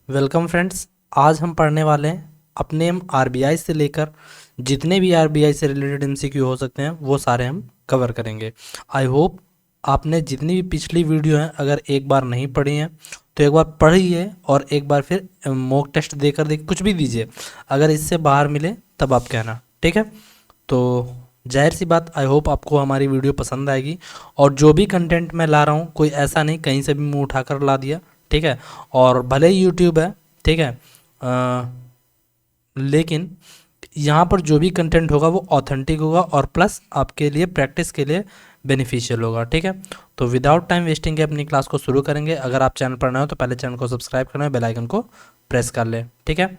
Welcome friends. आज हम पढ़ने वाले हैं अपने आरबीआई से लेकर जितने भी आरबीआई से रिलेटेड एमसीक्यू हो सकते हैं वो सारे हम कवर करेंगे। आई होप आपने जितनी भी पिछली वीडियो हैं अगर एक बार नहीं पढ़ी हैं तो एक बार पढ़िए और एक बार फिर मॉक टेस्ट देकर देख कुछ भी दीजिए। अगर इससे बाहर मिले तब आप कहना, ठीक है। तो जाहिर सी बात, आई होप आपको हमारी वीडियो पसंद आएगी और जो भी कंटेंट मैं ला रहा हूँ कोई ऐसा नहीं कहीं से भी मुंह उठाकर ला दिया, ठीक है। और भले ही यूट्यूब है, ठीक है, लेकिन यहाँ पर जो भी कंटेंट होगा वो ऑथेंटिक होगा और प्लस आपके लिए प्रैक्टिस के लिए बेनिफिशियल होगा, ठीक है। तो विदाउट टाइम वेस्टिंग के अपनी क्लास को शुरू करेंगे। अगर आप चैनल पर नए हो तो पहले चैनल को सब्सक्राइब करना है, बेल आइकन को प्रेस कर लें, ठीक है।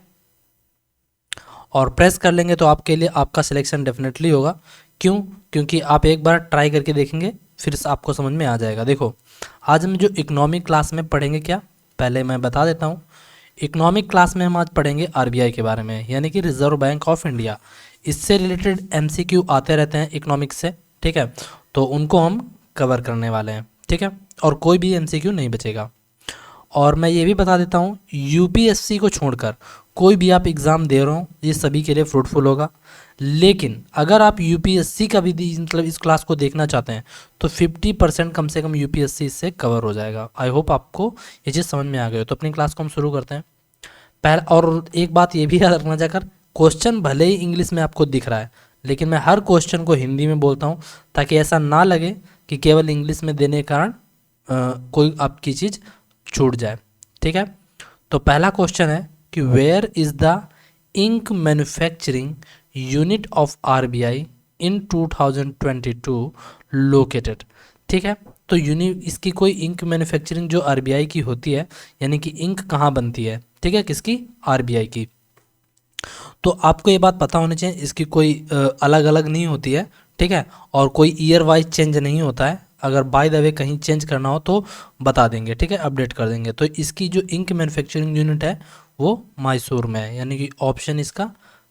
और प्रेस कर लेंगे तो आपके लिए आपका सिलेक्शन डेफिनेटली होगा। क्यों? क्योंकि आप एक बार ट्राई करके देखेंगे फिर आपको समझ में आ जाएगा। देखो, आज हम जो इकोनॉमिक क्लास में पढ़ेंगे, क्या पहले मैं बता देता हूँ। इकोनॉमिक क्लास में हम आज पढ़ेंगे आरबीआई के बारे में, यानी कि रिजर्व बैंक ऑफ इंडिया। इससे रिलेटेड एमसीक्यू आते रहते हैं इकोनॉमिक्स से, ठीक है। तो उनको हम कवर करने वाले हैं, ठीक है। और कोई भी एमसीक्यू नहीं बचेगा। और मैं ये भी बता देता हूँ, यूपीएससी को छोड़कर कोई भी आप एग्ज़ाम दे रहे हो ये सभी के लिए फ्रूटफुल होगा। लेकिन अगर आप यूपीएससी का भी मतलब इस क्लास को देखना चाहते हैं तो 50% कम से कम यूपीएससी इससे कवर हो जाएगा। आई होप आपको ये चीज़ समझ में आ गई हो। तो अपनी क्लास को हम शुरू करते हैं। पहले और एक बात ये भी याद रखना, जाकर क्वेश्चन भले ही इंग्लिश में आपको दिख रहा है लेकिन मैं हर क्वेश्चन को हिंदी में बोलता हूँ ताकि ऐसा ना लगे कि केवल इंग्लिश में देने के कारण कोई आपकी चीज़ छूट जाए, ठीक है। तो पहला क्वेश्चन है कि where is the ink manufacturing unit of RBI in 2022 located, ठीक है। तो इसकी कोई इंक मैन्युफैक्चरिंग जो आरबीआई की होती है, यानी कि इंक कहाँ बनती है, ठीक है, किसकी? आरबीआई की। तो आपको ये बात पता होनी चाहिए, इसकी कोई अलग अलग नहीं होती है, ठीक है। और कोई ईयर वाइज चेंज नहीं होता है। अगर बाय द वे कहीं चेंज करना हो तो बता देंगे, ठीक है, अपडेट कर देंगे। तो इसकी जो इंक मैन्युफैक्चरिंग यूनिट है वो मैसूर में है, यानी कि ऑप्शन इसका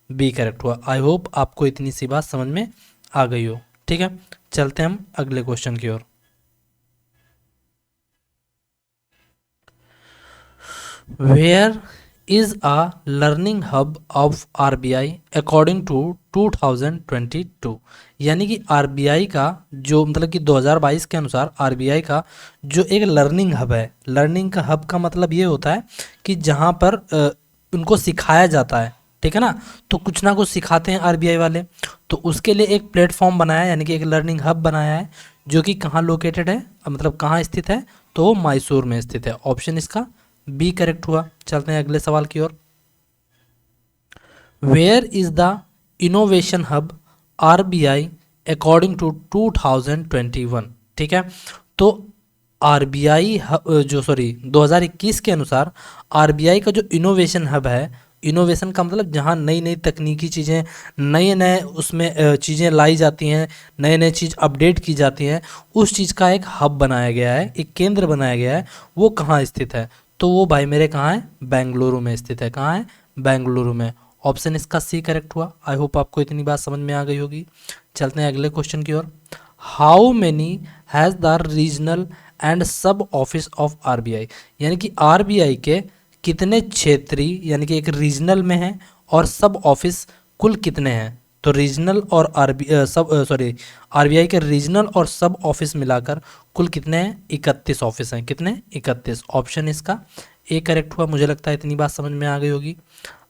बी करेक्ट हुआ। आई होप आपको इतनी सी बात समझ में आ गई हो, ठीक है। चलते हैं हम अगले क्वेश्चन की ओर। Where is a learning hub of RBI according to 2022, यानी कि आरबीआई का जो मतलब कि 2022 के अनुसार आरबीआई का जो एक लर्निंग हब है। लर्निंग का हब का मतलब ये होता है कि जहाँ पर उनको सिखाया जाता है, ठीक है ना। तो कुछ ना कुछ सिखाते हैं आरबीआई वाले, तो उसके लिए एक प्लेटफॉर्म बनाया है, यानी कि एक लर्निंग हब बनाया है जो कि कहाँ लोकेटेड है, मतलब कहाँ स्थित है, तो वो मैसूर में स्थित है। ऑप्शन इसका बी करेक्ट हुआ। चलते हैं अगले सवाल की ओर। Where is the innovation hub RBI according to 2021, ठीक है। तो आरबीआई जो 2021 के अनुसार आरबीआई का जो इनोवेशन हब है, इनोवेशन का मतलब जहाँ नई नई तकनीकी चीज़ें, नए नए उसमें चीज़ें लाई जाती हैं, नए नए चीज़ अपडेट की जाती हैं, उस चीज़ का एक हब बनाया गया है, एक केंद्र बनाया गया है। वो कहाँ स्थित है? तो वो भाई मेरे कहाँ है? बेंगलुरु में स्थित है। कहाँ है? बेंगलुरु में। ऑप्शन इसका सी करेक्ट हुआ। आई होप आपको इतनी बात समझ में आ गई होगी। चलते हैं अगले क्वेश्चन की ओर। How many has the regional and sub office of RBI, यानी कि आरबीआई के कितने क्षेत्रीय, यानी कि एक रीजनल में है और सब ऑफिस कुल कितने हैं? तो रीजनल और आरबीआई के रीजनल और सब ऑफिस मिलाकर कुल कितने हैं? 31 ऑफिस हैं। कितने? 31। ऑप्शन इसका ए करेक्ट हुआ। मुझे लगता है इतनी बात समझ में आ गई होगी।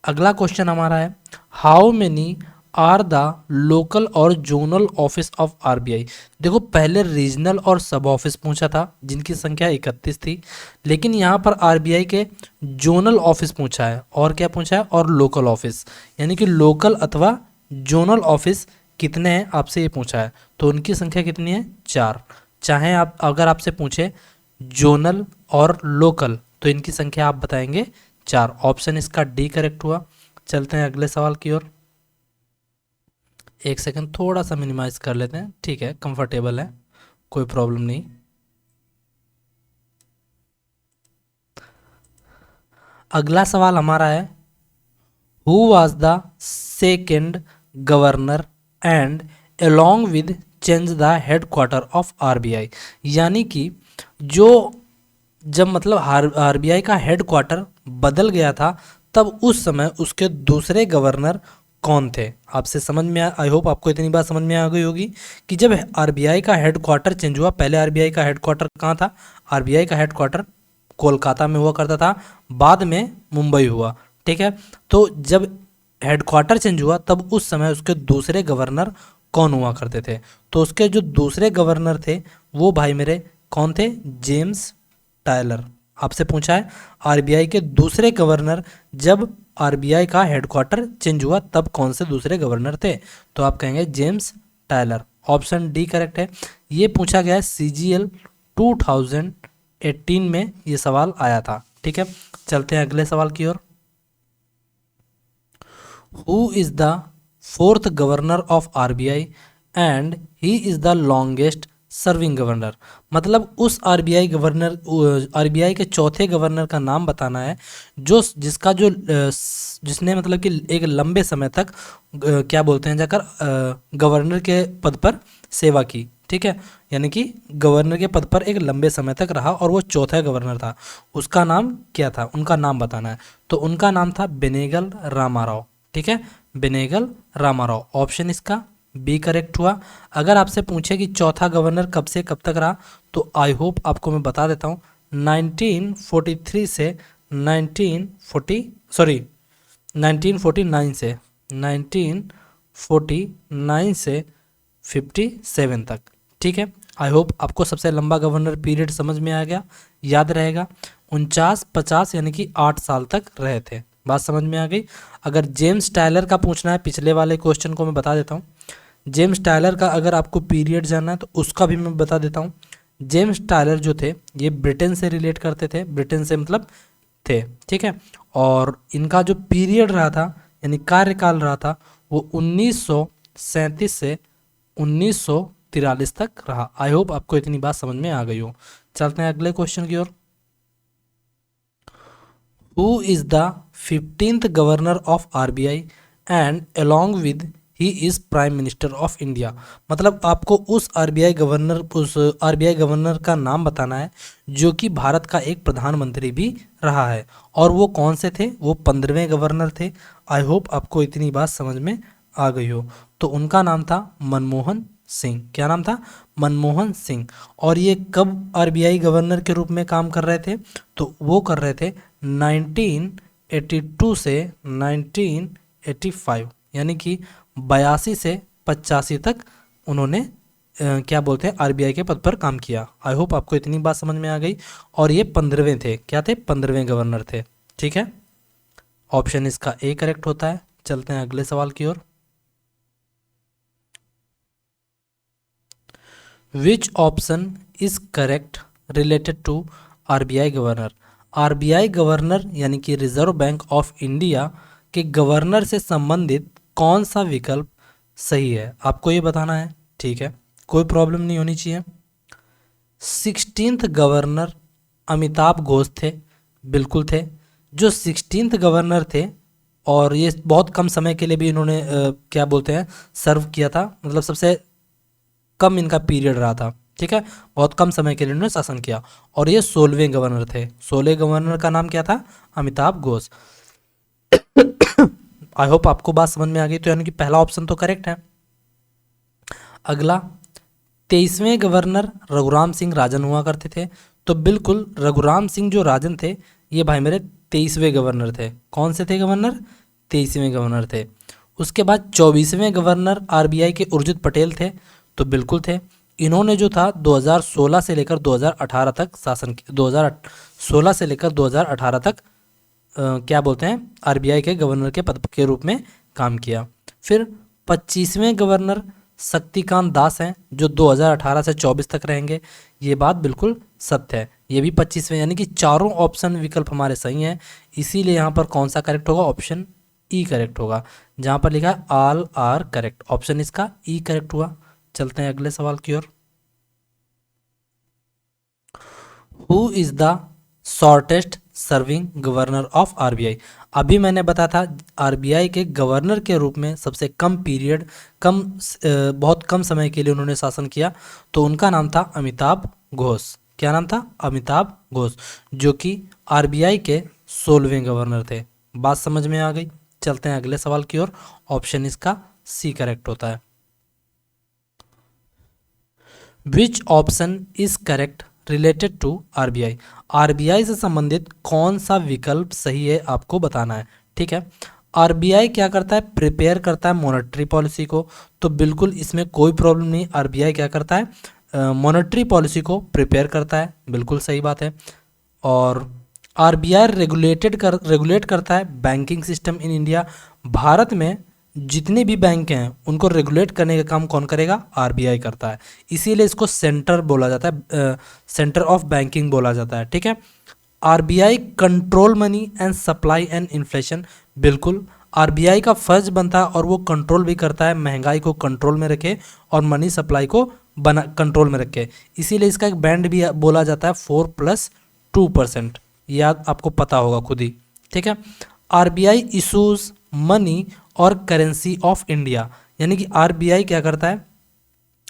अगला क्वेश्चन हमारा है, how many are the local और जोनल ऑफिस ऑफ आरबीआई। देखो, पहले रीजनल और सब ऑफिस पूछा था जिनकी संख्या 31 थी, लेकिन यहाँ पर आरबीआई के जोनल ऑफिस पूछा है। और क्या पूछा है? और लोकल ऑफिस, यानी कि लोकल अथवा जोनल ऑफिस कितने हैं आपसे ये पूछा है। तो उनकी संख्या कितनी है? 4। चाहे आप अगर आपसे पूछे जोनल और लोकल तो इनकी संख्या आप बताएंगे 4। ऑप्शन इसका डी करेक्ट हुआ। चलते हैं अगले सवाल की ओर। एक सेकंड, थोड़ा सा मिनिमाइज कर लेते हैं, ठीक है, कंफर्टेबल है, कोई प्रॉब्लम नहीं। अगला सवाल हमारा है, who was the second governor and along with change the headquarter of RBI, यानी कि जो जब मतलब आरबीआई का हेड क्वार्टर बदल गया था, तब उस समय उसके दूसरे गवर्नर कौन थे? आपसे समझ में आई होप आपको इतनी बात समझ में आ गई होगी कि जब आरबीआई का हेड क्वार्टर चेंज हुआ, पहले आरबीआई का हेड क्वार्टर कहाँ था? आरबीआई का हेड क्वार्टर कोलकाता में हुआ करता था, बाद में मुंबई हुआ, ठीक है। तो जब हेडक्वार्टर चेंज हुआ तब उस समय उसके दूसरे गवर्नर कौन हुआ करते थे? तो उसके जो दूसरे गवर्नर थे वो भाई मेरे कौन थे? James Tyler. आपसे पूछा है आरबीआई के दूसरे गवर्नर, जब आरबीआई का हेडक्वार्टर चेंज हुआ तब कौन से दूसरे गवर्नर थे? तो आप कहेंगे James Tyler. Option D correct है। ये पूछा गया है सीजीएल 2018 में ये सवाल आया था, ठीक है। चलते हैं अगले सवाल की ओर। Who is the fourth governor of RBI and he is the longest serving governor? मतलब उस आरबीआई के चौथे गवर्नर का नाम बताना है जो जिसका जो जिसने मतलब कि एक लंबे समय तक क्या बोलते हैं जाकर गवर्नर के पद पर सेवा की, ठीक है। यानी कि गवर्नर के पद पर एक लंबे समय तक रहा और वो चौथा गवर्नर था। उसका नाम क्या था? उनका नाम बताना है। तो उनका नाम था बेनेगल रामाराव, ठीक है, बेनेगल रामाराव। ऑप्शन इसका बी करेक्ट हुआ। अगर आपसे पूछे कि चौथा गवर्नर कब से कब तक रहा, तो आई होप आपको मैं बता देता हूँ 1943 से 1949 से 1949 से 57 तक, ठीक है। आई होप आपको सबसे लंबा गवर्नर पीरियड समझ में आ गया, याद रहेगा 49-50 यानी कि 8 साल तक रहे थे। बात समझ में आ गई। अगर जेम्स टायलर का पूछना है, पिछले वाले क्वेश्चन को मैं बता देता हूँ। जेम्स टायलर का अगर आपको पीरियड जानना है तो उसका भी मैं बता देता हूँ। जेम्स टायलर जो थे ये ब्रिटेन से रिलेट करते थे, ब्रिटेन से मतलब थे, ठीक है। और इनका जो पीरियड रहा था यानी कार्यकाल रहा था वो 1937 से 1943 तक रहा। आई होप आपको इतनी बात समझ में आ गई हो। चलते हैं अगले क्वेश्चन की ओर। Who is the 15th governor of RBI and along with he is prime minister of India? मतलब आपको उस आरबीआई गवर्नर का नाम बताना है जो कि भारत का एक प्रधानमंत्री भी रहा है। और वो कौन से थे? वो 15वें गवर्नर थे। आई होप आपको इतनी बात समझ में आ गई हो। तो उनका नाम था मनमोहन सिंह। क्या नाम था? मनमोहन सिंह। और ये कब आरबीआई गवर्नर के रूप में काम कर रहे थे? तो वो कर रहे थे 1982 से 1985 यानी कि 82 से 85 तक उन्होंने क्या बोलते हैं आरबीआई के पद पर काम किया। आई होप आपको इतनी बात समझ में आ गई। और ये 15वें थे। क्या थे? 15वें गवर्नर थे, ठीक है। ऑप्शन इसका ए करेक्ट होता है। चलते हैं अगले सवाल की ओर। Which option is correct related to RBI governor? RBI governor यानी कि रिजर्व बैंक ऑफ इंडिया के गवर्नर से संबंधित कौन सा विकल्प सही है? आपको ये बताना है, ठीक है, कोई प्रॉब्लम नहीं होनी चाहिए। 16th गवर्नर अमिताभ घोष थे, बिल्कुल थे। जो 16th गवर्नर थे और ये बहुत कम समय के लिए भी इन्होंने क्या बोलते हैं सर्व किया था, मतलब सबसे कम इनका पीरियड रहा था, ठीक है, बहुत कम समय के लिए इन्होंने शासन किया। और ये 16वें गवर्नर थे। 16वें गवर्नर का नाम क्या था? अमिताभ घोष। आई होप आपको बात समझ में आ गई। तो यानी कि पहला ऑप्शन तो करेक्ट है। अगला 23वें गवर्नर रघुराम सिंह राजन हुआ करते थे। तो बिल्कुल रघुराम सिंह जो राजन थे ये भाई मेरे 23वें गवर्नर थे। कौन से थे गवर्नर? 23वें गवर्नर थे। उसके बाद 24वें गवर्नर आरबीआई के उर्जित पटेल थे। तो बिल्कुल थे। इन्होंने जो था 2016 से लेकर 2018 तक शासन 2016 से लेकर 2018 तक क्या बोलते हैं आरबीआई के गवर्नर के पद के रूप में काम किया। फिर 25वें गवर्नर शक्तिकांत दास हैं जो 2018 से 24 तक रहेंगे। ये बात बिल्कुल सत्य है। ये भी 25वें, यानी कि चारों ऑप्शन विकल्प हमारे सही हैं। इसीलिए यहाँ पर कौन सा करेक्ट होगा? ऑप्शन ई करेक्ट होगा। जहाँ पर लिखा है ऑल आर करेक्ट, ऑप्शन इसका ई करेक्ट हुआ। चलते हैं अगले सवाल की ओर। Who is the shortest serving governor of RBI? अभी मैंने बताया था आरबीआई के गवर्नर के रूप में सबसे कम पीरियड बहुत कम समय के लिए उन्होंने शासन किया। तो उनका नाम था अमिताभ घोष। क्या नाम था? अमिताभ घोष, जो कि आरबीआई के 16वें गवर्नर थे। बात समझ में आ गई। चलते हैं अगले सवाल की ओर। ऑप्शन इसका सी करेक्ट होता है। Which option is correct related to RBI? RBI से संबंधित कौन सा विकल्प सही है आपको बताना है। ठीक है, आरबीआई क्या करता है? प्रिपेयर करता है मॉनेटरी पॉलिसी को, तो बिल्कुल इसमें कोई प्रॉब्लम नहीं। आरबीआई क्या करता है? मॉनेटरी पॉलिसी को प्रिपेयर करता है, बिल्कुल सही बात है। और आरबीआई रेगुलेट करता है बैंकिंग सिस्टम इन इंडिया। भारत में जितने भी बैंक हैं उनको रेगुलेट करने का काम कौन करेगा? आरबीआई करता है। इसीलिए इसको सेंटर बोला जाता है, सेंटर ऑफ बैंकिंग बोला जाता है। ठीक है, RBI control money and supply and inflation, बिल्कुल आरबीआई का फर्ज बनता है और वो कंट्रोल भी करता है, महंगाई को कंट्रोल में रखे और मनी सप्लाई को बना कंट्रोल में रखे। इसीलिए इसका एक बैंड भी बोला जाता है 4+2%। याद आपको पता होगा खुद ही। ठीक है, आरबीआई इशूज मनी और करेंसी ऑफ इंडिया, यानी कि आरबीआई क्या करता है?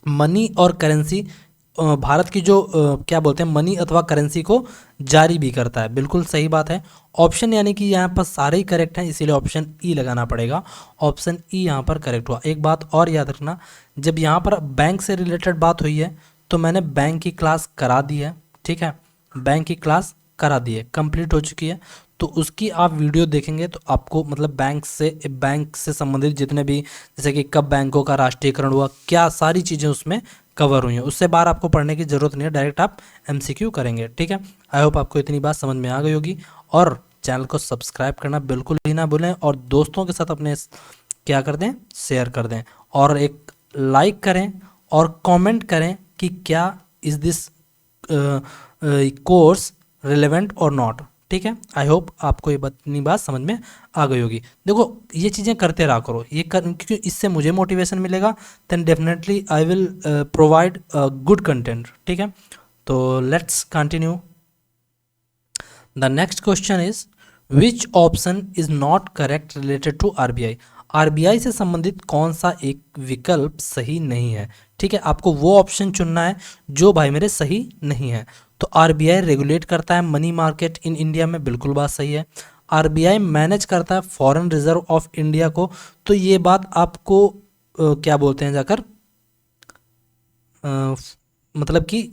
मनी और करेंसी, भारत की जो क्या बोलते हैं, मनी अथवा करेंसी को जारी भी करता है। बिल्कुल सही बात है। ऑप्शन यानी कि यहाँ पर सारे ही करेक्ट हैं, इसीलिए ऑप्शन ई लगाना पड़ेगा। ऑप्शन ई यहाँ पर करेक्ट हुआ। एक बात और याद रखना, जब यहाँ पर बैंक से रिलेटेड बात हुई है तो मैंने बैंक की क्लास करा दी है। ठीक है, बैंक की क्लास करा दी है, कंप्लीट हो चुकी है। तो उसकी आप वीडियो देखेंगे तो आपको मतलब बैंक से संबंधित जितने भी, जैसे कि कब बैंकों का राष्ट्रीयकरण हुआ, क्या सारी चीज़ें उसमें कवर हुई हैं। उससे बाहर आपको पढ़ने की ज़रूरत नहीं है, डायरेक्ट आप एमसीक्यू करेंगे। ठीक है, आई होप आपको इतनी बात समझ में आ गई होगी। और चैनल को सब्सक्राइब करना बिल्कुल भी ना भूलें और दोस्तों के साथ अपने क्या कर दें, शेयर कर दें और एक लाइक करें और कमेंट करें कि क्या इज़ दिस कोर्स रिलेवेंट और नॉट। ठीक है, आई होप आपको ये इतनी बात समझ में आ गई होगी। देखो ये चीज़ें करते रहा करो, क्योंकि इससे मुझे मोटिवेशन मिलेगा, then definitely I will provide good content. ठीक है, तो let's continue. The next question is which option is not correct related to RBI? RBI से संबंधित कौन सा एक विकल्प सही नहीं है? ठीक है, आपको वो ऑप्शन चुनना है जो भाई मेरे सही नहीं है। तो आरबीआई रेगुलेट करता है मनी मार्केट इन इंडिया में, बिल्कुल बात सही है। आरबीआई मैनेज करता है फॉरेन रिजर्व ऑफ इंडिया को, तो ये बात आपको क्या बोलते हैं जाकर, मतलब कि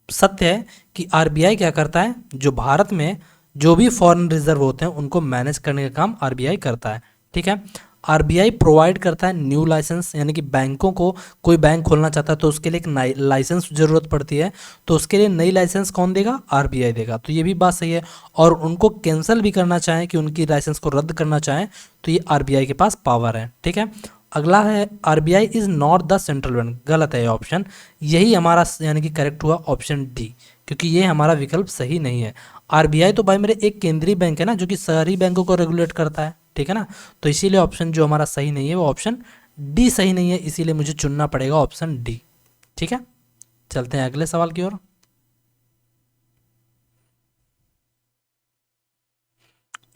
सत्य है कि आरबीआई क्या करता है, जो भारत में जो भी फॉरेन रिजर्व होते हैं उनको मैनेज करने का काम आरबीआई करता है। ठीक है, आरबीआई प्रोवाइड करता है न्यू लाइसेंस, यानी कि बैंकों को, कोई बैंक खोलना चाहता है तो उसके लिए एक लाइसेंस ज़रूरत पड़ती है, तो उसके लिए नई लाइसेंस कौन देगा? आरबीआई देगा। तो ये भी बात सही है। और उनको कैंसिल भी करना चाहें, कि उनकी लाइसेंस को रद्द करना चाहें, तो ये आरबीआई के पास पावर है। ठीक है, अगला है RBI is not the central bank, गलत है ये ऑप्शन। यही हमारा यानी कि करेक्ट हुआ ऑप्शन डी, क्योंकि ये हमारा विकल्प सही नहीं है। आरबीआई तो भाई मेरे एक केंद्रीय बैंक है ना, जो कि सारी बैंकों को रेगुलेट करता है। ठीक है ना, तो इसीलिए ऑप्शन जो हमारा सही नहीं है वो ऑप्शन डी सही नहीं है, इसीलिए मुझे चुनना पड़ेगा ऑप्शन डी। ठीक है, चलते हैं अगले सवाल की ओर।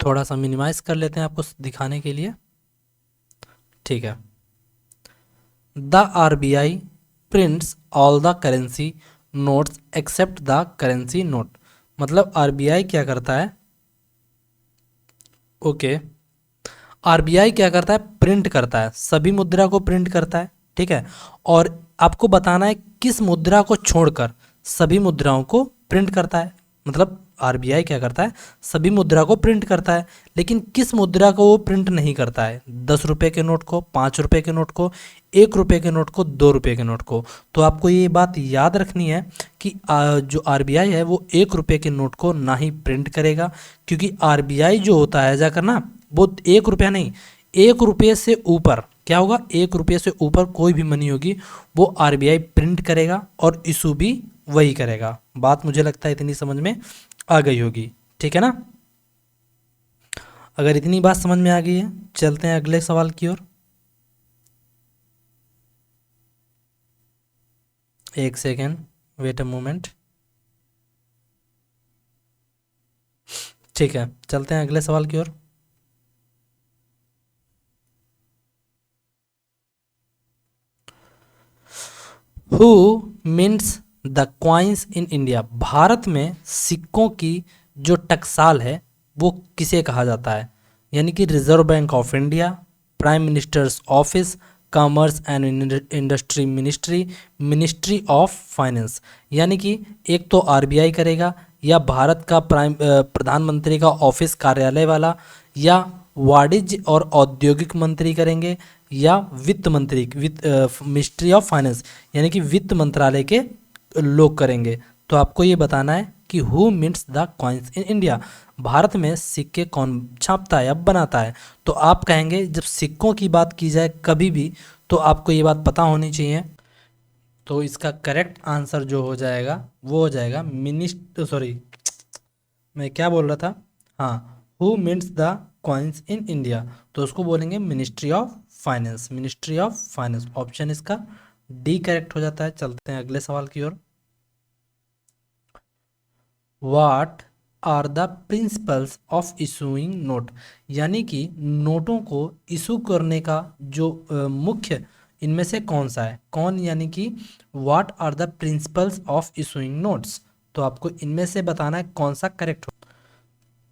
थोड़ा सा मिनिमाइज कर लेते हैं आपको दिखाने के लिए। ठीक है, the RBI prints all the currency notes except the currency note, मतलब आरबीआई क्या करता है? ओके, आरबीआई क्या करता है? प्रिंट करता है, सभी मुद्रा को प्रिंट करता है। ठीक है, और आपको बताना है किस मुद्रा को छोड़कर सभी मुद्राओं को प्रिंट करता है। मतलब आरबीआई क्या करता है? सभी मुद्रा को प्रिंट करता है, लेकिन किस मुद्रा को वो प्रिंट नहीं करता है? 10 रुपये के नोट को, 5 रुपये के नोट को, 1 रुपये के नोट को, 2 रुपये के नोट को। तो आपको ये बात याद रखनी है कि जो आरबीआई है वो 1 रुपये के नोट को ना ही प्रिंट करेगा, क्योंकि आरबीआई जो होता है जाकर ना, वो 1 रुपया नहीं, 1 रुपये से ऊपर क्या होगा? 1 रुपये से ऊपर कोई भी मनी होगी वो आरबीआई प्रिंट करेगा और इशू भी वही करेगा। बात मुझे लगता है इतनी समझ में आ गई होगी। ठीक है ना, अगर इतनी बात समझ में आ गई है, चलते हैं अगले सवाल की ओर। एक सेकेंड, वेट अ मोमेंट। ठीक है, चलते हैं अगले सवाल की ओर। Who means the coins in India, भारत में सिक्कों की जो टकसाल है वो किसे कहा जाता है? यानी कि reserve bank of India, prime minister's office, commerce and industry ministry, ministry of finance. यानी कि एक तो आरबीआई करेगा, या भारत का प्रधानमंत्री का ऑफिस कार्यालय वाला, या वाणिज्य और औद्योगिक मंत्री करेंगे, या वित्त मंत्री, मिनिस्ट्री ऑफ फाइनेंस यानी कि वित्त मंत्रालय के लोग करेंगे। तो आपको ये बताना है कि who mints the coins in India, भारत में सिक्के कौन छापता है या बनाता है? तो आप कहेंगे जब सिक्कों की बात की जाए कभी भी तो आपको ये बात पता होनी चाहिए। तो इसका करेक्ट आंसर जो हो जाएगा वो हो जाएगा मैं क्या बोल रहा था, हाँ, who mints the coins in India, तो उसको बोलेंगे ministry of finance, ministry of finance. Option इसका डी करेक्ट हो जाता है। चलते हैं अगले सवाल की ओर। What are the principles of issuing note, यानी कि नोटों को इशू करने का जो मुख्य इनमें से कौन सा है? कौन यानी कि what are the principles of issuing notes, तो आपको इनमें से बताना है कौन सा करेक्ट हो।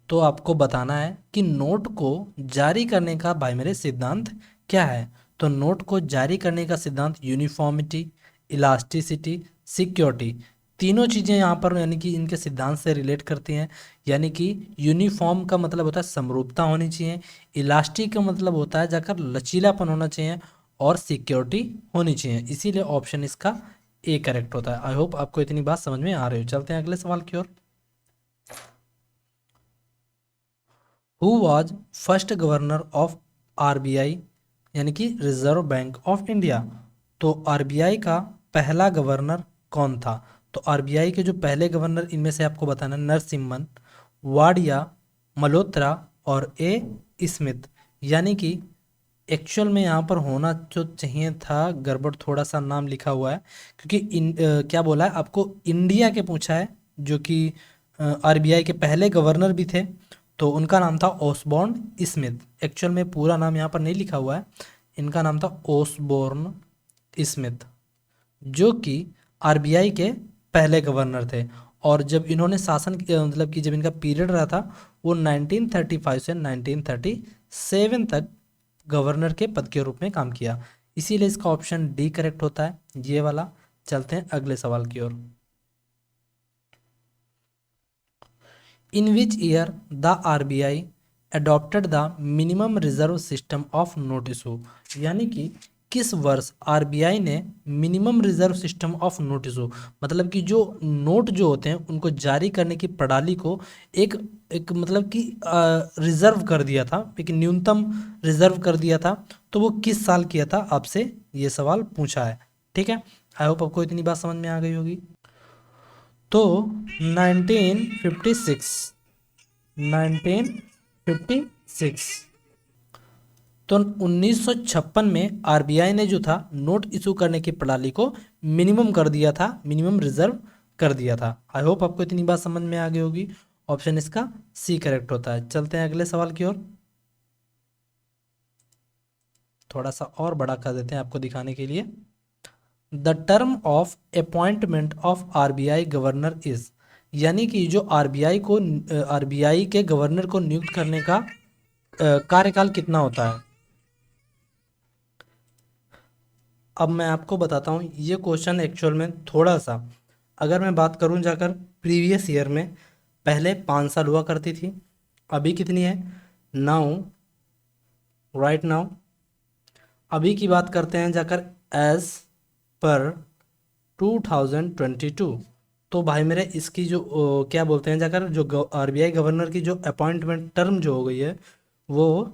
तो आपको बताना है कि नोट को जारी करने का भाई मेरे सिद्धांत क्या है? तो नोट को जारी करने का सिद्धांत यूनिफॉर्मिटी, इलास्टिसिटी, सिक्योरिटी, तीनों चीज़ें यहाँ पर यानी कि इनके सिद्धांत से रिलेट करती हैं। यानी कि यूनिफॉर्म का मतलब होता है समरूपता होनी चाहिए, इलास्टिक का मतलब होता है जाकर लचीलापन होना चाहिए, और सिक्योरिटी होनी चाहिए। इसीलिए ऑप्शन इसका ए करेक्ट होता है। आई होप आपको इतनी बात समझ में आ रही हो। चलते हैं अगले सवाल की ओर। Who was first governor of RBI, यानी कि रिजर्व बैंक ऑफ इंडिया? तो आरबीआई का पहला गवर्नर कौन था? तो आरबीआई के जो पहले गवर्नर इनमें से आपको बताना है नरसिम्हन, वाडिया, मल्होत्रा और ए स्मिथ। यानी कि एक्चुअल में यहाँ पर होना जो चाहिए था गड़बड़, थोड़ा सा नाम लिखा हुआ है क्योंकि क्या बोला है आपको, इंडिया के पूछा है, जो कि आरबीआई के पहले गवर्नर भी थे, तो उनका नाम था ओसबॉर्न स्मिथ। एक्चुअल में पूरा नाम यहाँ पर नहीं लिखा हुआ है, इनका नाम था ओसबॉर्न स्मिथ, जो कि आरबीआई के पहले गवर्नर थे। और जब इन्होंने मतलब कि जब इनका पीरियड रहा था वो 1935 से 1937 तक गवर्नर के पद के रूप में काम किया। इसीलिए इसका ऑप्शन डी करेक्ट होता है, ये वाला। चलते हैं अगले सवाल की ओर। In which year the RBI adopted the minimum reserve system of note issue, यानी कि किस वर्ष आरबीआई ने minimum reserve system of note issue, मतलब कि जो नोट जो होते हैं उनको जारी करने की प्रणाली को एक एक मतलब कि रिजर्व कर दिया था, एक न्यूनतम रिजर्व कर दिया था, तो वो किस साल किया था? आपसे ये सवाल पूछा है, ठीक है। आई होप आपको इतनी बात समझ में आ गई होगी। तो 1956, 1956, तो 1956 में आरबीआई ने जो था नोट इशू करने की प्रणाली को मिनिमम कर दिया था, मिनिमम रिजर्व कर दिया था। आई होप आपको इतनी बात समझ में आ गई होगी। ऑप्शन इसका सी करेक्ट होता है। चलते हैं अगले सवाल की ओर। थोड़ा सा और बड़ा कर देते हैं आपको दिखाने के लिए। The term of appointment of RBI governor is, यानी कि जो आरबीआई के गवर्नर को नियुक्त करने का कार्यकाल कितना होता है? अब मैं आपको बताता हूँ, ये क्वेश्चन एक्चुअल में थोड़ा सा, अगर मैं बात करूँ जाकर प्रीवियस ईयर में, पहले 5 साल हुआ करती थी, अभी कितनी है? नाउ, राइट नाउ, अभी की बात करते हैं जाकर एज पर 2022। तो भाई मेरे इसकी जो क्या बोलते हैं जाकर, जो आरबीआई गवर्नर की जो अपॉइंटमेंट टर्म जो हो गई है वो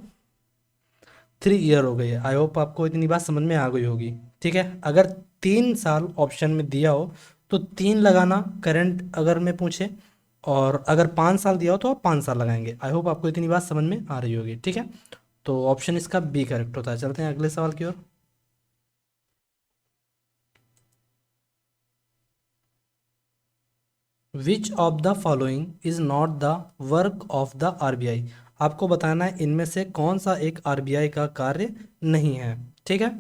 3 ईयर हो गई है। आई होप आपको इतनी बात समझ में आ गई होगी, ठीक है। अगर 3 साल ऑप्शन में दिया हो तो 3 लगाना करंट अगर मैं पूछे, और अगर 5 साल दिया हो तो आप 5 साल लगाएंगे। आई होप आपको इतनी बात समझ में आ रही होगी, ठीक है। तो ऑप्शन इसका बी करेक्ट होता है। चलते हैं अगले सवाल की ओर। Which of the following is not the work of the RBI, आपको बताना है इनमें से कौन सा एक आरबीआई का कार्य नहीं है, ठीक है।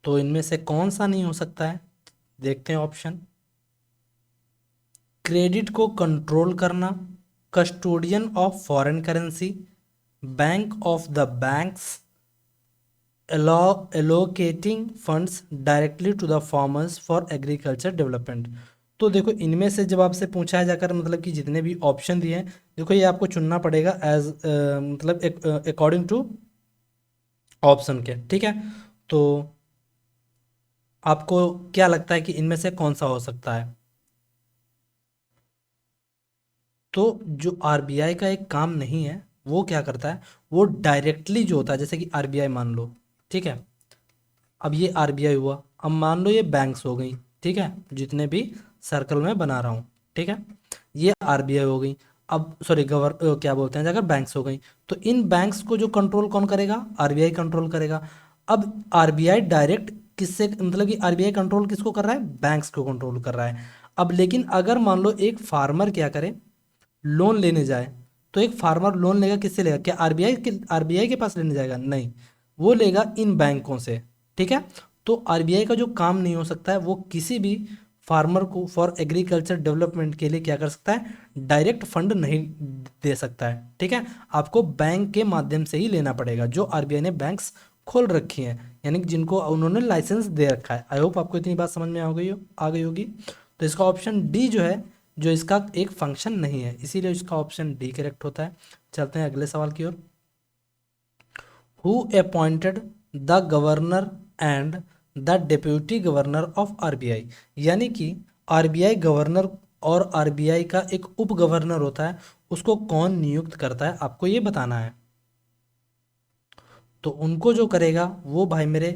तो इनमें से कौन सा नहीं हो सकता है? देखते हैं ऑप्शन। क्रेडिट को कंट्रोल करना, custodian of foreign currency, bank of the banks, allocating funds directly to the farmers for agriculture development. तो देखो इनमें से जब आपसे पूछा है जाकर, मतलब कि जितने भी ऑप्शन दिए हैं, देखो ये आपको चुनना पड़ेगा एज मतलब अकॉर्डिंग टू ऑप्शन के, ठीक है। तो आपको क्या लगता है कि इनमें से कौन सा हो सकता है? तो जो आरबीआई का एक काम नहीं है, वो क्या करता है, वो डायरेक्टली जो होता है, जैसे कि आरबीआई मान लो, ठीक है। अब ये आरबीआई हुआ, अब मान लो ये बैंक्स हो गई, ठीक है, जितने भी सर्कल में बना रहा हूँ, ठीक है। ये आरबीआई हो गई। अब सॉरी क्या बोलते हैं, अगर बैंक्स हो गई, तो इन बैंक्स को जो कंट्रोल कौन करेगा, आरबीआई कंट्रोल करेगा। अब आरबीआई डायरेक्ट किससे, मतलब कि आरबीआई कंट्रोल किसको कर रहा है, बैंक्स को कंट्रोल कर रहा है। अब लेकिन अगर मान लो एक फार्मर क्या करे, लोन लेने जाए, तो एक फार्मर लोन लेगा, किससे लेगा, क्या आरबीआई के पास लेने जाएगा, नहीं, वो लेगा इन बैंकों से, ठीक है। तो आरबीआई का जो काम नहीं हो सकता है, वो किसी भी फार्मर को फॉर एग्रीकल्चर डेवलपमेंट के लिए क्या कर सकता है, डायरेक्ट फंड नहीं दे सकता है, ठीक है। आपको बैंक के माध्यम से ही लेना पड़ेगा, जो आरबीआई ने बैंक्स खोल रखी हैं, यानी कि जिनको उन्होंने लाइसेंस दे रखा है। आई होप आपको इतनी बात समझ में आ गई होगी। तो इसका ऑप्शन डी जो है, जो इसका एक फंक्शन नहीं है, इसीलिए इसका ऑप्शन डी करेक्ट होता है। चलते हैं अगले सवाल की ओर। Who appointed the governor and the deputy governor of RBI, यानी कि आरबीआई गवर्नर और आरबीआई का एक उप गवर्नर होता है, उसको कौन नियुक्त करता है, आपको ये बताना है। तो उनको जो करेगा वो भाई मेरे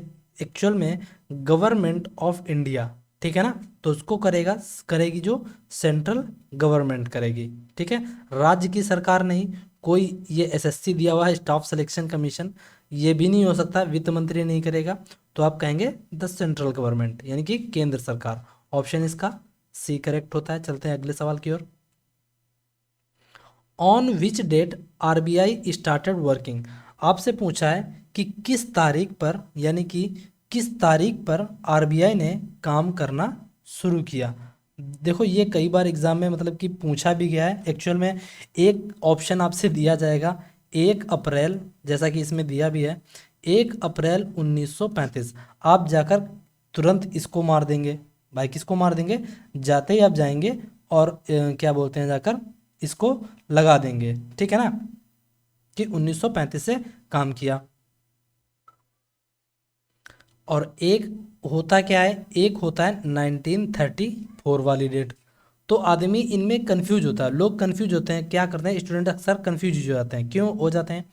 एक्चुअल में गवर्नमेंट ऑफ इंडिया, ठीक है ना। तो उसको करेगी जो सेंट्रल गवर्नमेंट करेगी, ठीक है। राज्य की सरकार नहीं, कोई ये एसएससी दिया हुआ है, स्टाफ सिलेक्शन कमीशन, ये भी नहीं हो सकता, वित्त मंत्री नहीं करेगा। तो आप कहेंगे द सेंट्रल गवर्नमेंट, यानी कि केंद्र सरकार। ऑप्शन इसका सी करेक्ट होता है। चलते हैं अगले सवाल की ओर। On which date RBI started working, आपसे पूछा है कि किस तारीख पर, यानी कि किस तारीख पर आरबीआई ने काम करना शुरू किया। देखो ये कई बार एग्जाम में मतलब कि पूछा भी गया है एक्चुअल में। एक ऑप्शन आपसे दिया जाएगा 1 अप्रैल, जैसा कि इसमें दिया भी है 1 अप्रैल 1935। आप जाकर तुरंत इसको मार देंगे, भाई किसको मार देंगे, जाते ही आप जाएंगे और क्या बोलते हैं, जाकर इसको लगा देंगे, ठीक है ना, कि 1935 से काम किया। और एक होता क्या है, एक होता है 1934 वाली डेट। तो आदमी इनमें कंफ्यूज होता है, लोग कंफ्यूज होते हैं, क्या करते हैं स्टूडेंट अक्सर कंफ्यूज हो जाते हैं, क्यों हो जाते हैं।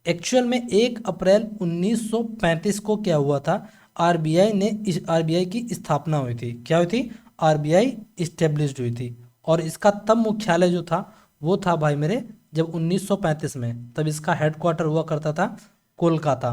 एक्चुअल में 1 अप्रैल 1935 को क्या हुआ था, आरबीआई की स्थापना हुई थी, क्या हुई थी, आरबीआई इस्टेब्लिश्ड हुई थी। और इसका तब मुख्यालय जो था, वो था भाई मेरे, जब 1935 में, तब इसका हेडक्वार्टर हुआ करता था कोलकाता।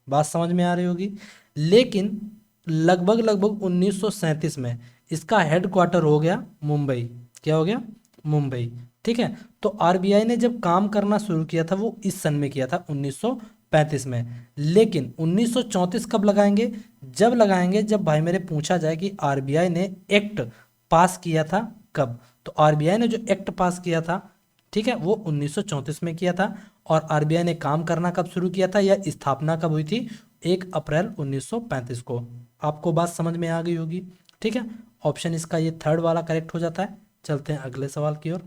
बात समझ में आ रही होगी। लेकिन लगभग लगभग 1937 में इसका हेडक्वार्टर हो गया मुंबई, क्या हो गया, मुंबई, ठीक है। तो आरबीआई ने जब काम करना शुरू किया था, वो इस सन में किया था 1935 में। लेकिन 1934 कब लगाएंगे, जब लगाएंगे जब भाई मेरे पूछा जाए कि आरबीआई ने एक्ट पास किया था कब। तो आरबीआई ने जो एक्ट पास किया था, ठीक है, वो 1934 में किया था। और आरबीआई ने काम करना कब शुरू किया था, या स्थापना कब हुई थी, 1 अप्रैल 1935 को। आपको बात समझ में आ गई होगी, ठीक है। ऑप्शन इसका ये थर्ड वाला करेक्ट हो जाता है। चलते हैं अगले सवाल की ओर।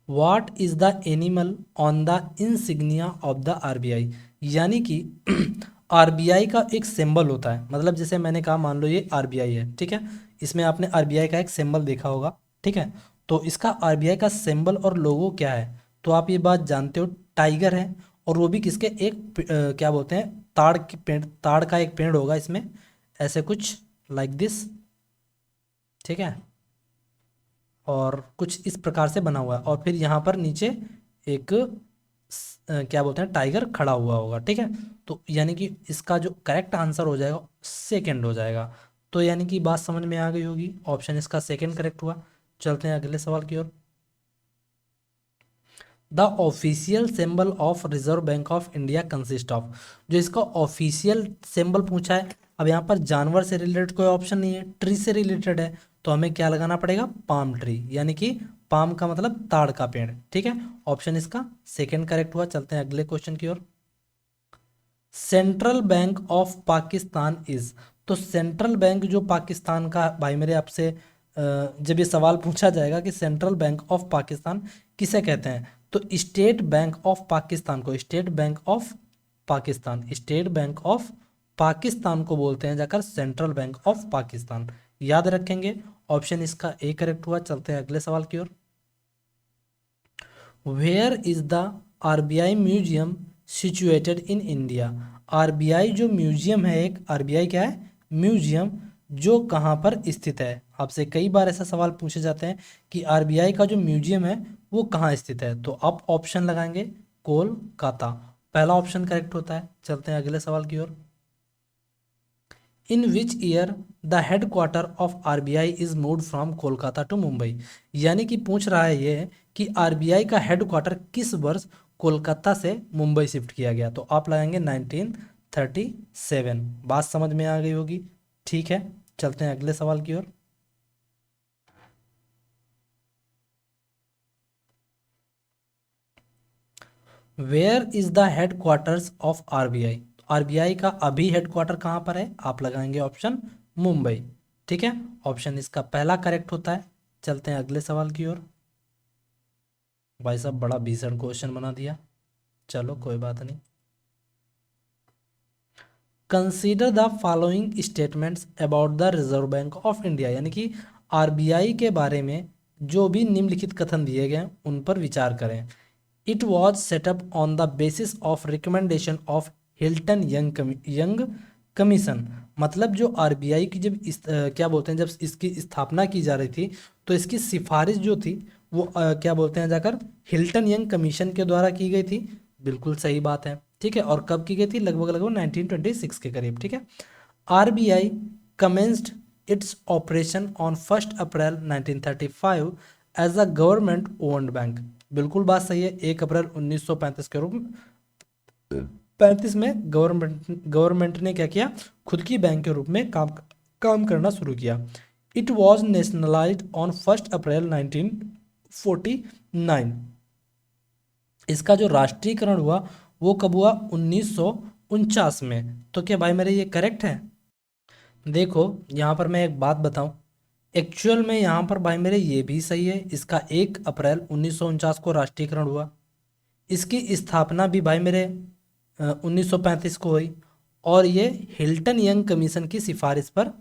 What is the animal on the insignia of the RBI, यानी कि आरबीआई का एक सिंबल होता है, मतलब जैसे मैंने कहा मान लो ये आरबीआई है, ठीक है, इसमें आपने आरबीआई का एक सिंबल देखा होगा, ठीक है। तो इसका आरबीआई का सिंबल और लोगो क्या है, तो आप ये बात जानते हो, टाइगर है। और वो भी किसके, क्या बोलते हैं, ताड़ का एक पेड़ होगा इसमें, ऐसे कुछ लाइक दिस, ठीक है। और कुछ इस प्रकार से बना हुआ है, और फिर यहाँ पर नीचे एक क्या बोलते हैं, टाइगर खड़ा हुआ होगा, ठीक है। तो यानी कि इसका जो करेक्ट आंसर हो जाएगा सेकंड हो जाएगा। तो यानी कि बात समझ में आ गई होगी, ऑप्शन इसका सेकंड करेक्ट हुआ। चलते हैं अगले सवाल की ओर। The official symbol of reserve bank of India consist of, जो इसका ऑफिशियल सिंबल पूछा है, अब यहाँ पर जानवर से रिलेटेड कोई ऑप्शन नहीं है, ट्री से रिलेटेड है, तो हमें क्या लगाना पड़ेगा, पाम ट्री, यानी कि पाम का मतलब ताड़ का पेड़। ठीक है, ऑप्शन इसका सेकंड करेक्ट हुआ। चलते हैं अगले क्वेश्चन की ओर। Central bank of Pakistan is, तो सेंट्रल बैंक जो पाकिस्तान का, भाई मेरे आपसे जब ये सवाल पूछा जाएगा कि सेंट्रल बैंक ऑफ पाकिस्तान किसे कहते हैं, तो स्टेट बैंक ऑफ पाकिस्तान को, state bank of Pakistan, state bank of Pakistan को बोलते हैं जाकर सेंट्रल बैंक ऑफ पाकिस्तान। याद रखेंगे, ऑप्शन इसका ए करेक्ट हुआ। चलते हैं अगले सवाल की ओर। Where is the RBI museum situated in India, RBI जो म्यूजियम है, एक आरबीआई क्या है, म्यूजियम, जो कहाँ पर स्थित है। आपसे कई बार ऐसा सवाल पूछे जाते हैं कि आरबीआई का जो म्यूजियम है वो कहाँ स्थित है, तो आप ऑप्शन लगाएंगे कोलकाता, पहला ऑप्शन करेक्ट होता है। चलते हैं अगले सवाल की ओर। In which year the head quarter of RBI is moved from Kolkata to Mumbai, यानी कि पूछ रहा है ये कि आरबीआई का हेड क्वार्टर किस वर्ष कोलकाता से मुंबई शिफ्ट किया गया, तो आप लगाएंगे 1937। बात समझ में आ गई होगी। ठीक है, चलते हैं अगले सवाल की ओर। Where is the head quarters of RBI, RBI का अभी हेड क्वार्टर कहाँ पर है, आप लगाएंगे ऑप्शन मुंबई। ठीक है, ऑप्शन इसका पहला करेक्ट होता है। चलते हैं अगले सवाल की ओर। भाई साहब बड़ा भीषण क्वेश्चन बना दिया, चलो कोई बात नहीं। Consider the following statements about the reserve bank of India, यानी कि आरबीआई के बारे में जो भी निम्नलिखित कथन दिए गए उन पर विचार करें। It was setup on the basis of recommendation of Hilton young commission, मतलब जो आरबीआई की जब क्या बोलते हैं, जब इसकी स्थापना की जा रही थी तो इसकी सिफारिश जो थी वो क्या बोलते हैं जाकर, हिल्टन यंग कमीशन के द्वारा की गई थी। बिल्कुल सही बात है। ठीक है, और कब की गई थी, लगभग लगभग 1926 के करीब। ठीक है, RBI commenced its operation on 1 April 1935 as a government owned bank, बिल्कुल बात सही है। 1 अप्रैल 1935 के रूप में 35 में गवर्नमेंट ने क्या किया, खुद की बैंक के रूप में काम करना शुरू किया। इट वॉज नेशनलाइज्ड ऑन 1 अप्रैल 1949, इसका जो राष्ट्रीयकरण हुआ वो कब हुआ, 1949 में। तो क्या भाई मेरे ये करेक्ट है। देखो यहाँ पर मैं एक बात बताऊं, एक्चुअल में यहाँ पर भाई मेरे ये भी सही है, इसका 1 अप्रैल 1949 को राष्ट्रीयकरण हुआ। इसकी स्थापना भी भाई मेरे 1935 को हुई, और ये हिल्टन यंग कमीशन की सिफारिश पर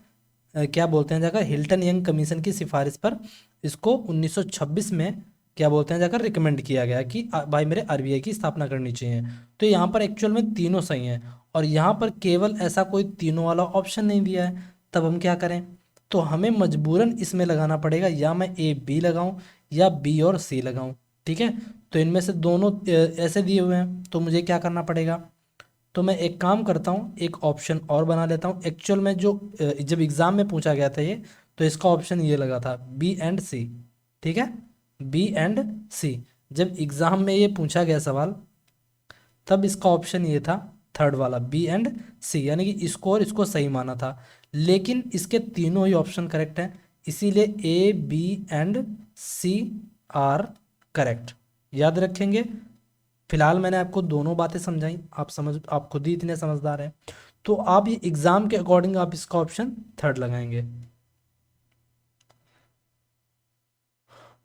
क्या बोलते हैं जाकर, हिल्टन यंग कमीशन की सिफारिश पर इसको 1926 में क्या बोलते हैं जाकर रिकमेंड किया गया कि भाई मेरे आरबीआई की स्थापना करनी चाहिए। तो यहाँ पर एक्चुअल में तीनों सही हैं, और यहाँ पर केवल ऐसा कोई तीनों वाला ऑप्शन नहीं दिया है, तब हम क्या करें, तो हमें मजबूरन इसमें लगाना पड़ेगा, या मैं ए बी लगाऊं या बी और सी लगाऊं। ठीक है, तो इनमें से दोनों ऐसे दिए हुए हैं, तो मुझे क्या करना पड़ेगा, तो मैं एक काम करता हूँ, एक ऑप्शन और बना लेता हूँ। एक्चुअल में जो जब एग्ज़ाम में पूछा गया था ये, तो इसका ऑप्शन ये लगा था बी एंड सी। ठीक है, बी एंड सी, जब एग्ज़ाम में ये पूछा गया सवाल तब इसका ऑप्शन ये था थर्ड वाला बी एंड सी, यानी कि इसको और इसको सही माना था, लेकिन इसके तीनों ही ऑप्शन करेक्ट हैं, इसीलिए A B and C are correct. याद रखेंगे, फिलहाल मैंने आपको दोनों बातें समझाई, आप खुद ही इतने समझदार हैं, तो आप ये एग्जाम के अकॉर्डिंग आप इसका ऑप्शन थर्ड लगाएंगे।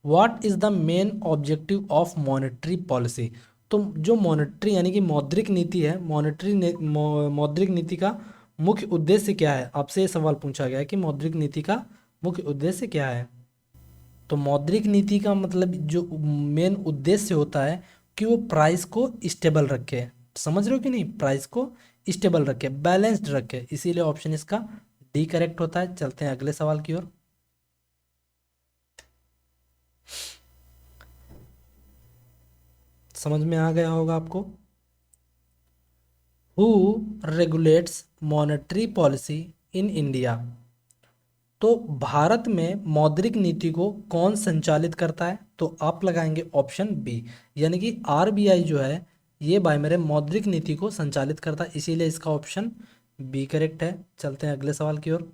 What is the main objective of monetary policy, तो जो मॉनेटरी यानी कि मौद्रिक नीति है, मौद्रिक नीति का मुख्य उद्देश्य क्या है, आपसे ये सवाल पूछा गया है कि मौद्रिक नीति का मुख्य उद्देश्य क्या है। तो मौद्रिक नीति का मतलब जो मेन उद्देश्य होता है कि वो प्राइस को स्टेबल रखे, समझ रहे हो कि नहीं, प्राइस को स्टेबल रखे, बैलेंस्ड रखे, इसीलिए ऑप्शन इसका डी करेक्ट होता है। चलते हैं अगले सवाल की ओर। समझ में आ गया होगा आपको। Who regulates monetary policy in India, तो भारत में मौद्रिक नीति को कौन संचालित करता है, तो आप लगाएंगे ऑप्शन बी, यानी कि आरबीआई जो है ये भाई मेरे मौद्रिक नीति को संचालित करता है, इसीलिए इसका ऑप्शन बी करेक्ट है। चलते हैं अगले सवाल की ओर।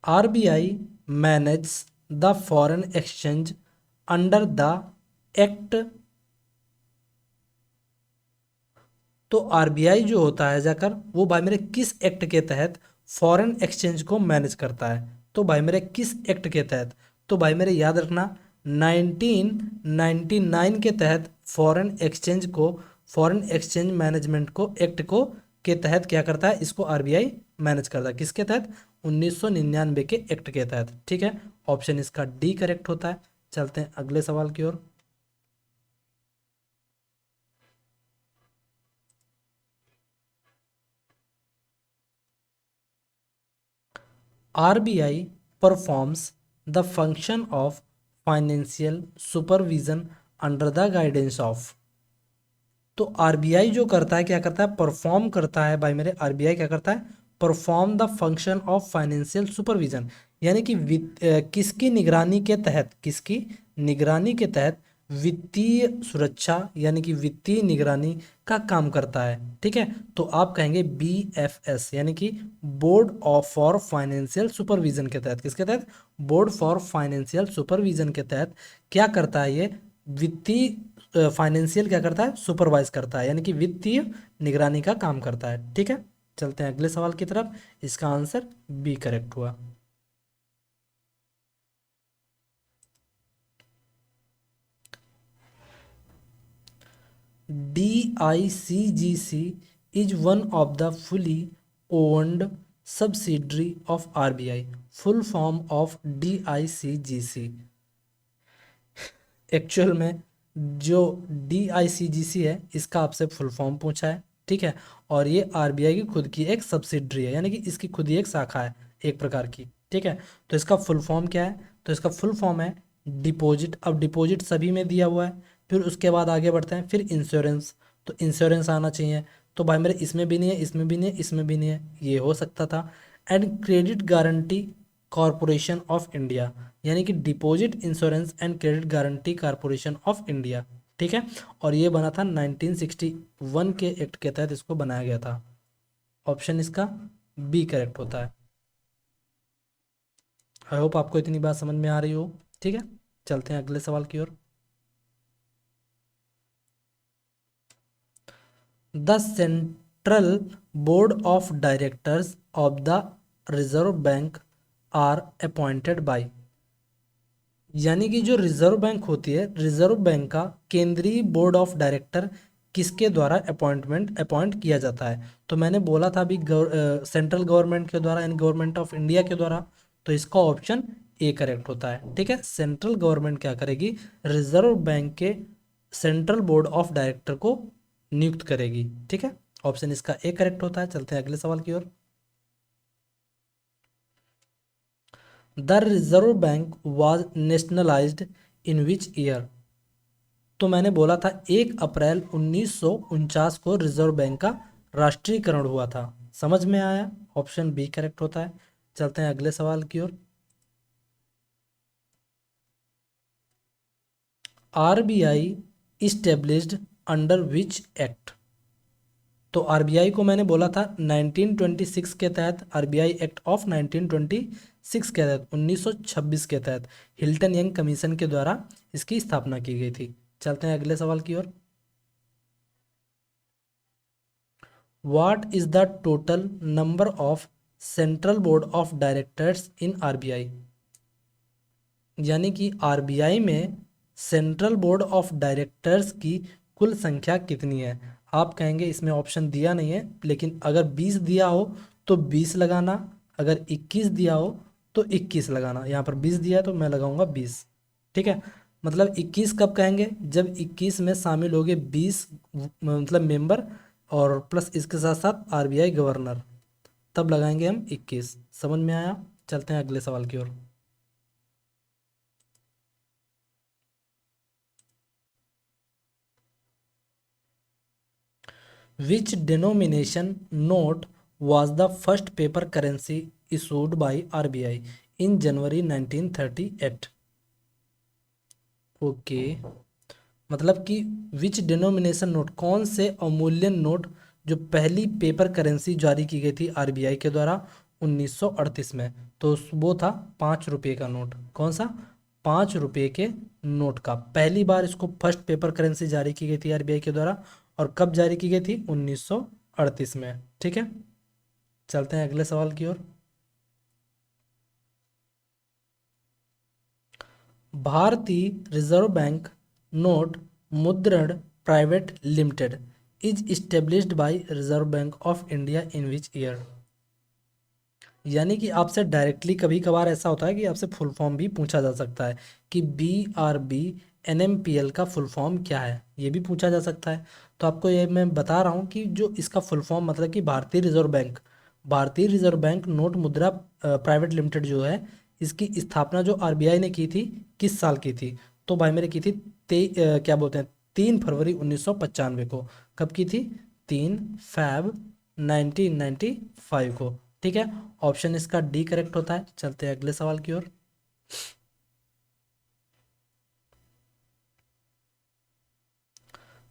RBI manage the foreign exchange under the act. तो आरबीआई जो होता है जाकर वो भाई मेरे किस एक्ट के तहत फॉरेन एक्सचेंज को मैनेज करता है? तो भाई मेरे किस एक्ट के तहत? तो भाई मेरे याद रखना 1999 के तहत फॉरेन एक्सचेंज मैनेजमेंट को एक्ट को के तहत क्या करता है? इसको आरबीआई मैनेज करता है। किसके तहत? 1999 के एक्ट के तहत। ठीक है, ऑप्शन इसका डी करेक्ट होता है। चलते हैं अगले सवाल की ओर। RBI performs the function of financial supervision under the guidance of। तो आरबीआई जो करता है क्या करता है? परफॉर्म करता है भाई मेरे। आरबीआई क्या करता है? Perform the function of financial supervision, यानी कि किसकी निगरानी के तहत? किसकी निगरानी के तहत? वित्तीय सुरक्षा यानी कि वित्तीय निगरानी का काम करता है। ठीक है, तो आप कहेंगे BFS यानी कि board of for financial supervision के तहत। किसके तहत? बोर्ड फॉर फाइनेंशियल सुपरविजन के तहत क्या करता है ये? वित्तीय फाइनेंशियल क्या करता है? सुपरवाइज करता है, यानी कि वित्तीय निगरानी का काम करता है। ठीक है, चलते हैं अगले सवाल की तरफ। इसका आंसर बी करेक्ट हुआ। DICGC is one of the fully owned subsidiary of RBI। full form of DICGC। Actual में जो DICGC है इसका आपसे फुल फॉर्म पूछा है। ठीक है, और ये आरबीआई की खुद की एक सब्सिडरी है, यानी कि इसकी खुद ही एक शाखा है एक प्रकार की। ठीक है, तो इसका फुल फॉर्म क्या है? तो इसका फुल फॉर्म है डिपॉजिट। अब डिपॉजिट सभी में दिया हुआ है, फिर उसके बाद आगे बढ़ते हैं, फिर इंश्योरेंस। तो इंश्योरेंस आना चाहिए, तो भाई मेरे इसमें भी नहीं है, इसमें भी नहीं है, इसमें भी नहीं है, ये हो सकता था। And credit guarantee corporation of India, यानी कि deposit insurance and credit guarantee corporation of India. ठीक है, और ये बना था 1961 के एक्ट के तहत इसको बनाया गया था। ऑप्शन इसका बी करेक्ट होता है। आई होप आपको इतनी बात समझ में आ रही हो। ठीक है, चलते हैं अगले सवाल की ओर। The central board of directors of the reserve bank are appointed by. यानी कि जो रिजर्व बैंक होती है, रिजर्व बैंक का केंद्रीय बोर्ड ऑफ डायरेक्टर किसके द्वारा अपॉइंट किया जाता है? तो मैंने बोला था अभी सेंट्रल गवर्नमेंट के द्वारा, यानी गवर्नमेंट ऑफ इंडिया के द्वारा। तो इसका ऑप्शन ए करेक्ट होता है। ठीक है, सेंट्रल गवर्नमेंट क्या करेगी? रिजर्व बैंक के सेंट्रल बोर्ड ऑफ डायरेक्टर को नियुक्त करेगी। ठीक है, ऑप्शन इसका ए करेक्ट होता है। चलते हैं अगले सवाल की ओर। The reserve bank was nationalised in which year. तो मैंने बोला था 1 अप्रैल 1949 को रिजर्व बैंक का राष्ट्रीयकरण हुआ था। समझ में आया? ऑप्शन बी करेक्ट होता है। चलते हैं अगले सवाल की ओर। RBI established under which act. तो आरबीआई को मैंने बोला था 1926 के तहत, आरबीआई एक्ट ऑफ 1926 के तहत, 1926 के तहत हिल्टन यंग कमीशन के द्वारा इसकी स्थापना की गई थी। चलते हैं अगले सवाल की ओर। What is the total number of central board of directors in RBI. यानी कि आरबीआई में सेंट्रल बोर्ड ऑफ डायरेक्टर्स की कुल संख्या कितनी है? आप कहेंगे इसमें ऑप्शन दिया नहीं है, लेकिन अगर 20 दिया हो तो 20 लगाना, अगर 21 दिया हो तो 21 लगाना। यहाँ पर 20 दिया है तो मैं लगाऊंगा 20। ठीक है, मतलब 21 कब कहेंगे? जब 21 में शामिल हो गए 20 मतलब मेंबर, और प्लस इसके साथ साथ आरबीआई गवर्नर, तब लगाएंगे हम 21। समझ में आया? चलते हैं अगले सवाल की ओर। Which denomination note was the first paper currency issued by RBI in January 1938? Okay, मतलब कि विच डिनोमिनेशन नोट, कौन से अवमूल्यन नोट जो पहली पेपर करेंसी जारी की गई थी आरबीआई के द्वारा 1938 में, तो वो था 5 रुपये का नोट। कौन सा? 5 रुपये के नोट का पहली बार इसको फर्स्ट पेपर करेंसी जारी की गई थी आरबीआई के द्वारा, और कब जारी की गई थी? 1938 में। ठीक है, चलते हैं अगले सवाल की ओर। भारतीय रिजर्व बैंक नोट मुद्रण private limited is established bye reserve bank of India in which year. यानी कि आपसे डायरेक्टली कभी कभार ऐसा होता है कि आपसे फुल फॉर्म भी पूछा जा सकता है कि BRB NMPL का फुल फॉर्म क्या है, ये भी पूछा जा सकता है। तो आपको ये मैं बता रहा हूँ कि जो इसका फुल फॉर्म मतलब कि भारतीय रिजर्व बैंक नोट मुद्रा प्राइवेट लिमिटेड जो है, इसकी स्थापना जो आरबीआई ने की थी, किस साल की थी? तो भाई मेरे की थी क्या बोलते हैं, 3 फरवरी 1995 को। कब की थी? 3 फैब 1995 को। ठीक है, ऑप्शन इसका डी करेक्ट होता है। चलते हैं अगले सवाल की ओर।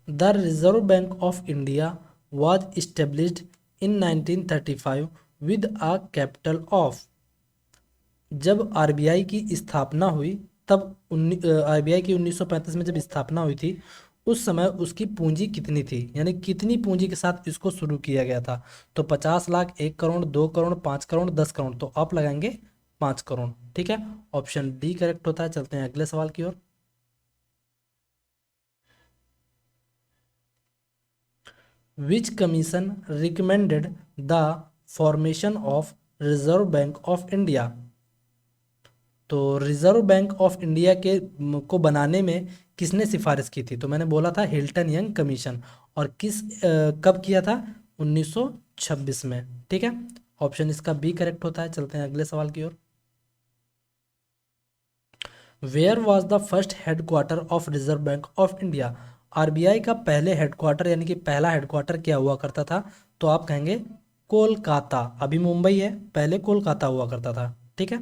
The reserve bank of India was established in 1935 with a capital of। जब आरबीआई की स्थापना हुई तब आरबीआई की 1935 में जब स्थापना हुई थी, उस समय उसकी पूंजी कितनी थी, यानी कितनी पूंजी के साथ इसको शुरू किया गया था? तो 50 लाख, 1 करोड़, 2 करोड़, 5 करोड़, 10 करोड़। तो आप लगाएंगे 5 करोड़। ठीक है, ऑप्शन डी करेक्ट होता है। चलते हैं अगले सवाल की ओर। Which commission recommended the formation of reserve bank of India. तो रिजर्व बैंक ऑफ इंडिया के को बनाने में किसने सिफारिश की थी? तो मैंने बोला था हिल्टन यंग कमीशन। और कब किया था? 1926 में। ठीक है, ऑप्शन इसका बी करेक्ट होता है। चलते हैं अगले सवाल की ओर। Where was the first headquarter of reserve bank of India. RBI का पहले हेडक्वार्टर यानी कि पहला हेडक्वार्टर क्या हुआ करता था? तो आप कहेंगे कोलकाता। अभी मुंबई है, पहले कोलकाता हुआ करता था। ठीक है,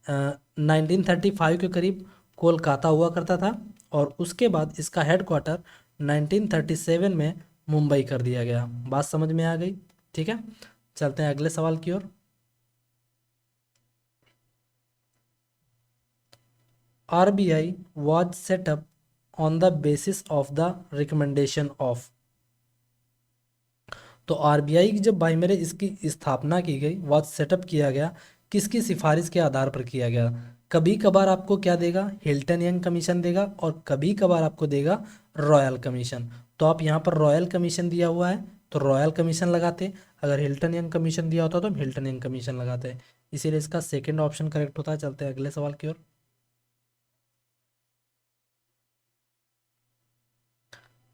1935 के करीब कोलकाता हुआ करता था, और उसके बाद इसका हेडक्वार्टर 1937 में मुंबई कर दिया गया। बात समझ में आ गई? ठीक है, चलते हैं अगले सवाल की ओर। RBI was set up on the basis of the recommendation of। तो आरबीआई की जब भाई मेरे इसकी स्थापना की गई, वाज सेटअप किया गया, किसकी सिफारिश के आधार पर किया गया? कभी कभार आपको क्या देगा? हिल्टन यंग कमीशन देगा, और कभी कभार आपको देगा रॉयल कमीशन। तो आप यहाँ पर रॉयल कमीशन दिया हुआ है तो रॉयल कमीशन लगाते, अगर हिल्टन यंग कमीशन दिया होता तो हम हिल्टन यंग कमीशन लगाते। इसीलिए इसका सेकेंड ऑप्शन करेक्ट होता है। चलते हैं अगले सवाल की ओर।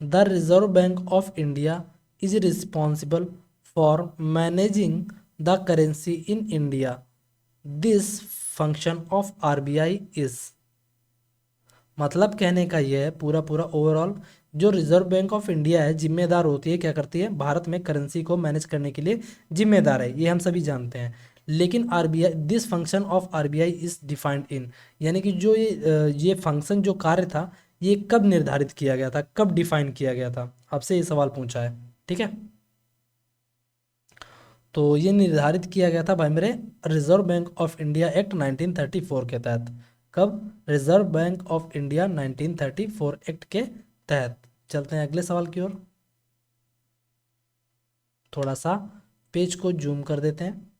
The Reserve Bank of India is responsible for managing the currency in India. This function of RBI is। मतलब कहने का यह है पूरा पूरा ओवरऑल, जो रिजर्व बैंक ऑफ इंडिया है जिम्मेदार होती है, क्या करती है? भारत में करेंसी को मैनेज करने के लिए जिम्मेदार है, ये हम सभी जानते हैं। लेकिन RBI, this function of RBI is defined in, यानी कि जो ये फंक्शन जो कार्य था, ये कब निर्धारित किया गया था, कब डिफाइन किया गया था? आपसे ये सवाल पूछा है। ठीक है, तो ये निर्धारित किया गया था भाई मेरे reserve bank of India act 1934 के तहत। कब? Reserve bank of India 1934 act के तहत। चलते हैं अगले सवाल की ओर। थोड़ा सा पेज को जूम कर देते हैं।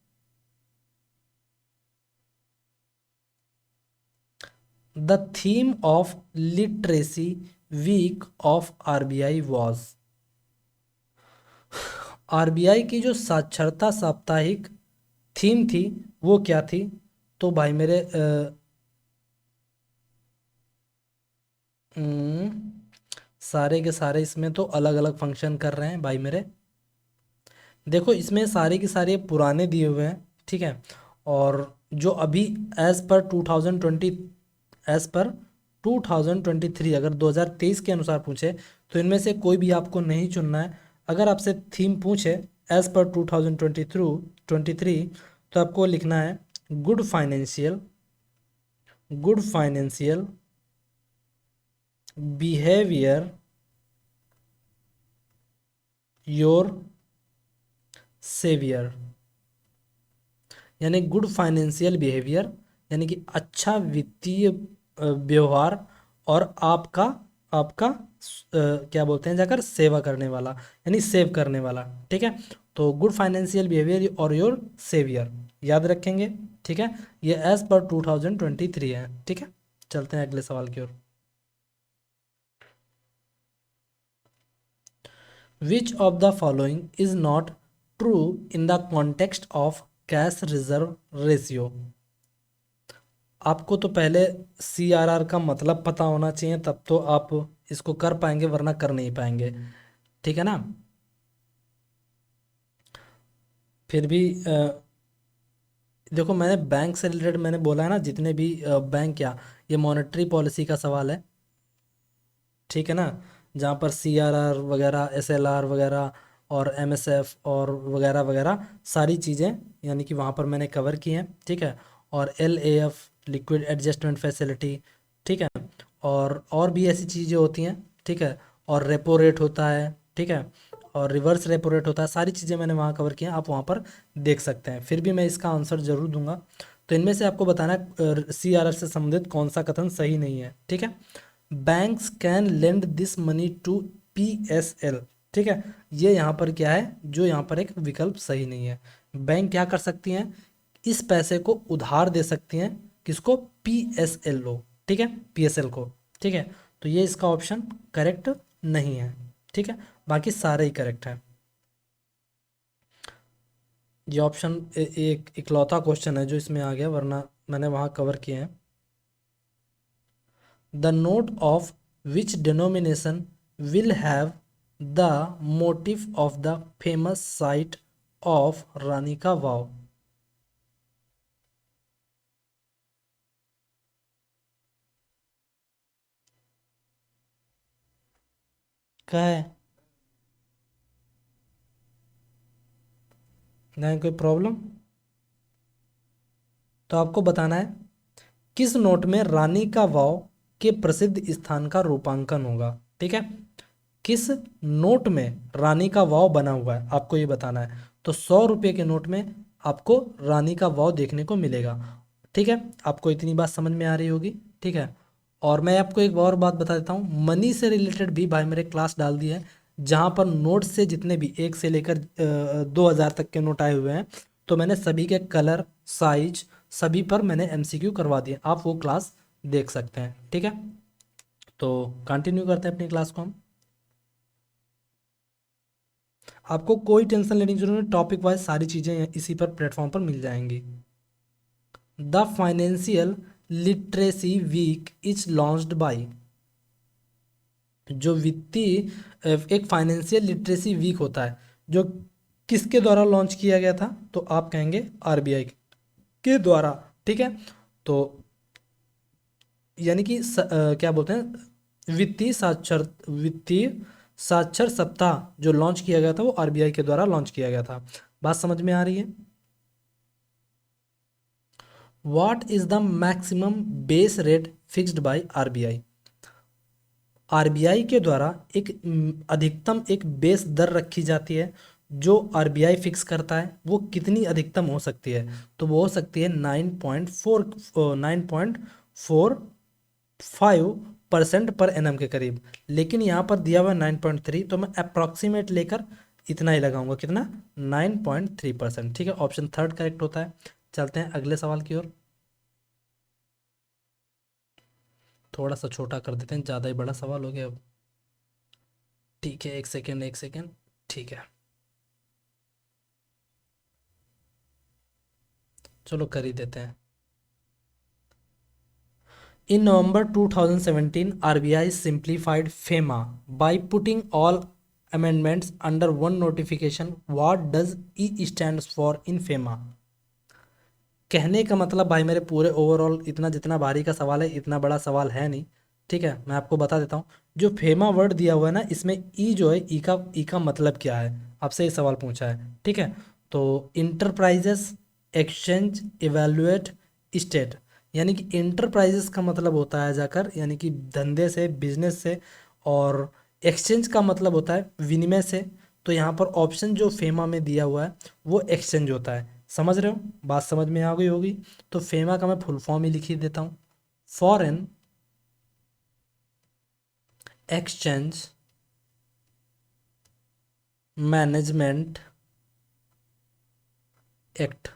The theme of literacy week of RBI was. RBI की जो साक्षरता साप्ताहिक थीम थी वो क्या थी? तो भाई मेरे सारे के सारे इसमें तो अलग अलग फंक्शन कर रहे हैं भाई मेरे। देखो इसमें सारे के सारे पुराने दिए हुए हैं। ठीक है, और जो अभी एज पर 2023 अगर 2023 के अनुसार पूछे तो इनमें से कोई भी आपको नहीं चुनना है। अगर आपसे थीम पूछे एज पर 2023 तो आपको लिखना है good financial behaviour your saviour, यानी गुड फाइनेंशियल बिहेवियर, यानी कि अच्छा वित्तीय व्यवहार, और आपका आपका क्या बोलते हैं जाकर सेवा करने वाला, यानी सेव करने वाला। ठीक है, तो गुड फाइनेंशियल बिहेवियर और योर सेवियर याद रखेंगे। ठीक है, ये एज पर 2023 है। ठीक है, चलते हैं अगले सवाल की ओर। Which of the following is not true in the context of cash reserve ratio. आपको तो पहले CRR का मतलब पता होना चाहिए, तब तो आप इसको कर पाएंगे, वरना कर नहीं पाएंगे। ठीक है ना। फिर भी देखो, मैंने बैंक से रिलेटेड मैंने बोला है ना, जितने भी बैंक, या ये मॉनेटरी पॉलिसी का सवाल है। ठीक है ना, जहाँ पर CRR वगैरह, SLR वगैरह और MSF और वगैरह वगैरह सारी चीज़ें, यानी कि वहाँ पर मैंने कवर की हैं। ठीक है, और LAF लिक्विड एडजस्टमेंट फैसिलिटी। ठीक है, और भी ऐसी चीज़ें होती हैं। ठीक है, और रेपो रेट होता है। ठीक है, और रिवर्स रेपो रेट होता है। सारी चीज़ें मैंने वहाँ कवर की हैं, आप वहाँ पर देख सकते हैं। फिर भी मैं इसका आंसर ज़रूर दूंगा। तो इनमें से आपको बताना है CRR से संबंधित कौन सा कथन सही नहीं है। ठीक है, banks can lend this money to PSL। ठीक है, ये यहाँ पर क्या है, जो यहाँ पर एक विकल्प सही नहीं है। बैंक क्या कर सकती हैं, इस पैसे को उधार दे सकती हैं, किसको, PSL लो। ठीक है, PSL को। ठीक है, तो ये इसका ऑप्शन करेक्ट नहीं है। ठीक है, बाकी सारे ही करेक्ट है। ये ऑप्शन एक इकलौता क्वेश्चन है जो इसमें आ गया, वरना मैंने वहाँ कवर किए हैं। The note of which denomination will have the motif of the famous site of रानी का वाव। क्या है, नहीं कोई प्रॉब्लम? तो आपको बताना है किस नोट में रानी का वाव के प्रसिद्ध स्थान का रूपांकन होगा। ठीक है, किस नोट में रानी का वाव बना हुआ है, आपको ये बताना है। तो 100 रुपये के नोट में आपको रानी का वाव देखने को मिलेगा। ठीक है, आपको इतनी बात समझ में आ रही होगी। ठीक है, और मैं आपको एक और बात बता देता हूँ, मनी से रिलेटेड भी भाई मेरे क्लास डाल दी है, जहाँ पर नोट से जितने भी 1 से लेकर 2000 तक के नोट आए हुए हैं, तो मैंने सभी के कलर, साइज, सभी पर मैंने MCQ करवा दिए, आप वो क्लास देख सकते हैं। ठीक है, तो कंटिन्यू करते हैं अपनी क्लास को हम। आपको कोई टेंशन लेने की जरूरत नहीं, टॉपिक वाइज सारी चीज़ें इसी पर प्लेटफॉर्म पर मिल जाएंगी। The financial literacy week is launched by, जो वित्तीय एक फाइनेंशियल लिटरेसी वीक होता है, जो किसके द्वारा लॉन्च किया गया था, तो आप कहेंगे RBI के द्वारा। ठीक है, तो यानी कि क्या बोलते हैं, वित्तीय साक्षर सप्ताह जो लॉन्च किया गया था वो RBI के द्वारा लॉन्च किया गया था। बात समझ में आ रही है? What is the maximum base rate fixed by RBI। RBI के द्वारा एक अधिकतम एक बेस दर रखी जाती है, जो RBI फिक्स करता है। वो कितनी अधिकतम हो सकती है, तो वो हो सकती है 9.45% पर एनम के करीब। लेकिन यहाँ पर दिया हुआ है 9.3, तो मैं अप्रॉक्सीमेट लेकर इतना ही लगाऊंगा, कितना, 9.3%। ठीक है, ऑप्शन थर्ड करेक्ट होता है। चलते हैं अगले सवाल की ओर। थोड़ा सा छोटा कर देते हैं, ज़्यादा ही बड़ा सवाल हो गया अब। ठीक है, एक सेकेंड एक सेकेंड। ठीक है, चलो कर ही देते हैं। In November 2017, RBI simplified FEMA by putting all amendments under one notification. What does E stands for in FEMA? कहने का मतलब भाई मेरे पूरे ओवरऑल इतना जितना भारी का सवाल है, इतना बड़ा सवाल है नहीं। ठीक है, मैं आपको बता देता हूँ। जो फेमा वर्ड दिया हुआ है ना, इसमें ई जो है, ई का मतलब क्या है, आपसे ये सवाल पूछा है। ठीक है, तो इंटरप्राइजेस, एक्सचेंज, इवेल्युएट, स्टेट, यानी कि इंटरप्राइजेस का मतलब होता है जाकर यानी कि धंधे से, बिजनेस से, और एक्सचेंज का मतलब होता है विनिमय से। तो यहाँ पर ऑप्शन जो फेमा में दिया हुआ है वो एक्सचेंज होता है। समझ रहे हो, बात समझ में आ गई होगी। तो फेमा का मैं फुल फॉर्म ही लिख ही देता हूँ, फॉरेन एक्सचेंज मैनेजमेंट एक्ट।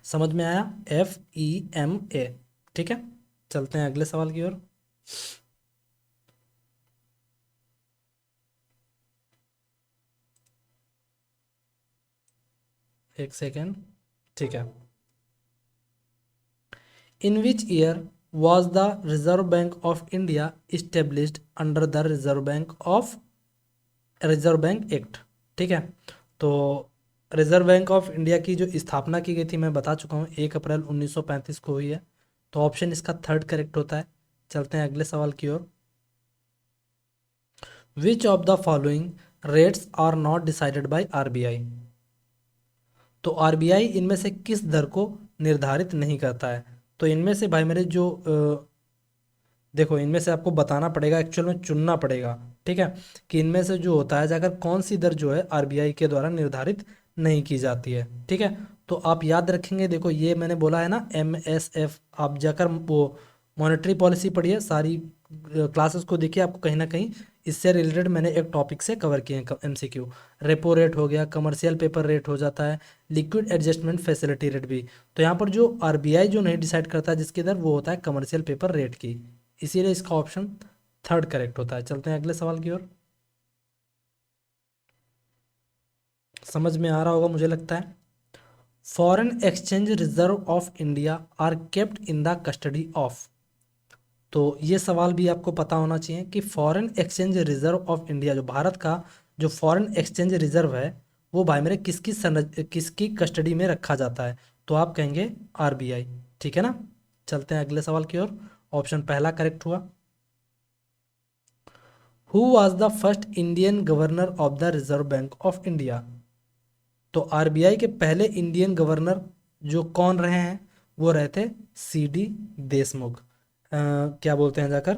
समझ में आया, FEMA। ठीक है, चलते हैं अगले सवाल की ओर। एक सेकेंड। ठीक है, in which year was the reserve bank of India established under the reserve bank act. ठीक है, तो रिजर्व बैंक ऑफ इंडिया की जो स्थापना की गई थी मैं बता चुका हूँ, 1 अप्रैल 1935 को हुई है। तो ऑप्शन इसका थर्ड करेक्ट होता है। चलते हैं अगले सवाल की ओर। Which of the following rates are not decided by RBI। तो RBI इनमें से किस दर को निर्धारित नहीं करता है। तो इनमें से भाई मेरे जो देखो, इनमें से आपको बताना पड़ेगा, एक्चुअल में चुनना पड़ेगा। ठीक है, कि इनमें से जो होता है जाकर कौन सी दर जो है RBI के द्वारा निर्धारित नहीं की जाती है। ठीक है, तो आप याद रखेंगे, देखो ये मैंने बोला है ना MSF, आप जाकर वो मॉनेटरी पॉलिसी पढ़िए, सारी क्लासेस को देखिए, आपको कहीं ना कहीं इससे रिलेटेड मैंने एक टॉपिक से कवर किए हैं MCQ। रेपो रेट हो गया, कमर्शियल पेपर रेट हो जाता है, लिक्विड एडजस्टमेंट फैसिलिटी रेट भी। तो यहाँ पर जो RBI जो नहीं डिसाइड करता है जिसकी दर, वो होता है कमर्शियल पेपर रेट की। इसीलिए इसका ऑप्शन थर्ड करेक्ट होता है। चलते हैं अगले सवाल की ओर। समझ में आ रहा होगा मुझे लगता है। Foreign exchange reserve of India are kept in the custody of. तो ये सवाल भी आपको पता होना चाहिए कि foreign exchange reserve of India, जो भारत का जो फॉरेन एक्सचेंज रिजर्व है, वो भाई मेरे किसकी कस्टडी में रखा जाता है। तो आप कहेंगे RBI। ठीक है ना, चलते हैं अगले सवाल की ओर। ऑप्शन पहला करेक्ट हुआ। Who was the first Indian governor of the reserve bank of India. तो RBI के पहले इंडियन गवर्नर जो कौन रहे हैं, वो रहे थे CD देशमुख। क्या बोलते हैं जाकर,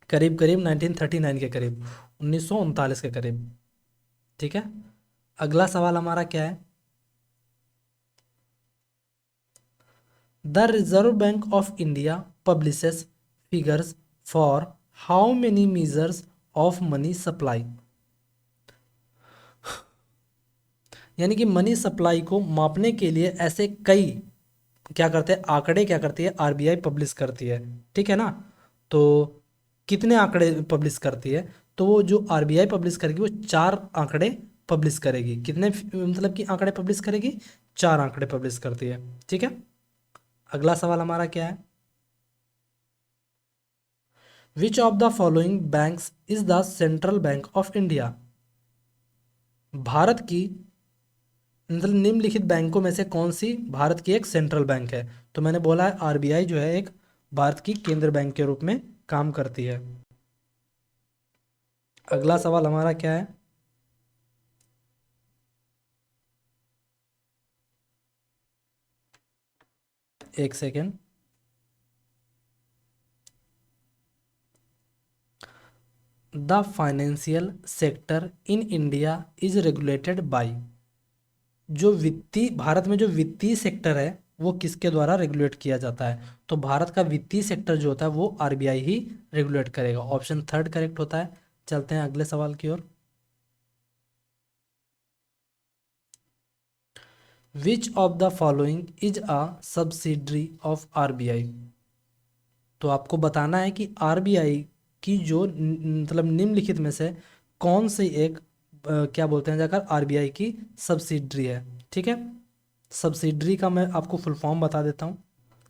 करीब करीब 1939 के करीब, 1939 के करीब। ठीक है, अगला सवाल हमारा क्या है। The reserve bank of India publishes figures for how many measures of money supply. यानी कि मनी सप्लाई को मापने के लिए ऐसे कई क्या करते हैं आंकड़े, क्या करती है RBI पब्लिश करती है। ठीक है ना, तो कितने आंकड़े पब्लिश करती है। तो वो जो RBI पब्लिश करेगी वो 4 आंकड़े पब्लिश करेगी। कितने मतलब कि आंकड़े पब्लिश करेगी, 4 आंकड़े पब्लिश करती है। ठीक है, अगला सवाल हमारा क्या है। विच of the following banks is the central bank of India. Bharat की मतलब निम्नलिखित बैंकों में से कौन सी भारत की एक सेंट्रल बैंक है। तो मैंने बोला है RBI जो है एक भारत की केंद्र बैंक के रूप में काम करती है। अगला सवाल हमारा क्या है। एक second. The financial sector in India is regulated by. जो वित्तीय भारत में जो वित्तीय सेक्टर है वो किसके द्वारा रेगुलेट किया जाता है। तो भारत का वित्तीय सेक्टर जो होता है वो RBI ही रेगुलेट करेगा। ऑप्शन थर्ड करेक्ट होता है। चलते हैं अगले सवाल की ओर। Which of the following is a subsidiary of RBI। तो आपको बताना है कि RBI की जो मतलब निम्नलिखित में से कौन सी एक क्या बोलते हैं जाकर RBI की सब्सिडरी है। ठीक है, सब्सिडरी का मैं आपको फुल फॉर्म बता देता हूँ।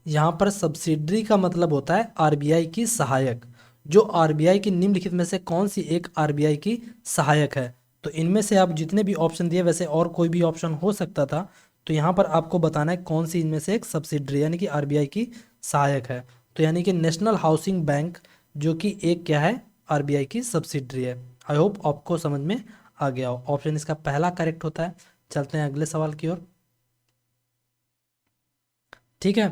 यहाँ पर सब्सिडरी का मतलब होता है RBI की सहायक। जो RBI की निम्नलिखित में से कौन सी एक RBI की सहायक है। तो इनमें से आप जितने भी ऑप्शन दिए, वैसे और कोई भी ऑप्शन हो सकता था, तो यहाँ पर आपको बताना है कौन सी इनमें से एक सब्सिडरी यानी कि RBI की सहायक है। तो यानी कि नेशनल हाउसिंग बैंक जो कि एक क्या है RBI की सब्सिडरी है। आई होप आपको समझ में आ गया हो। ऑप्शन इसका पहला करेक्ट होता है। चलते हैं अगले सवाल की ओर। ठीक है,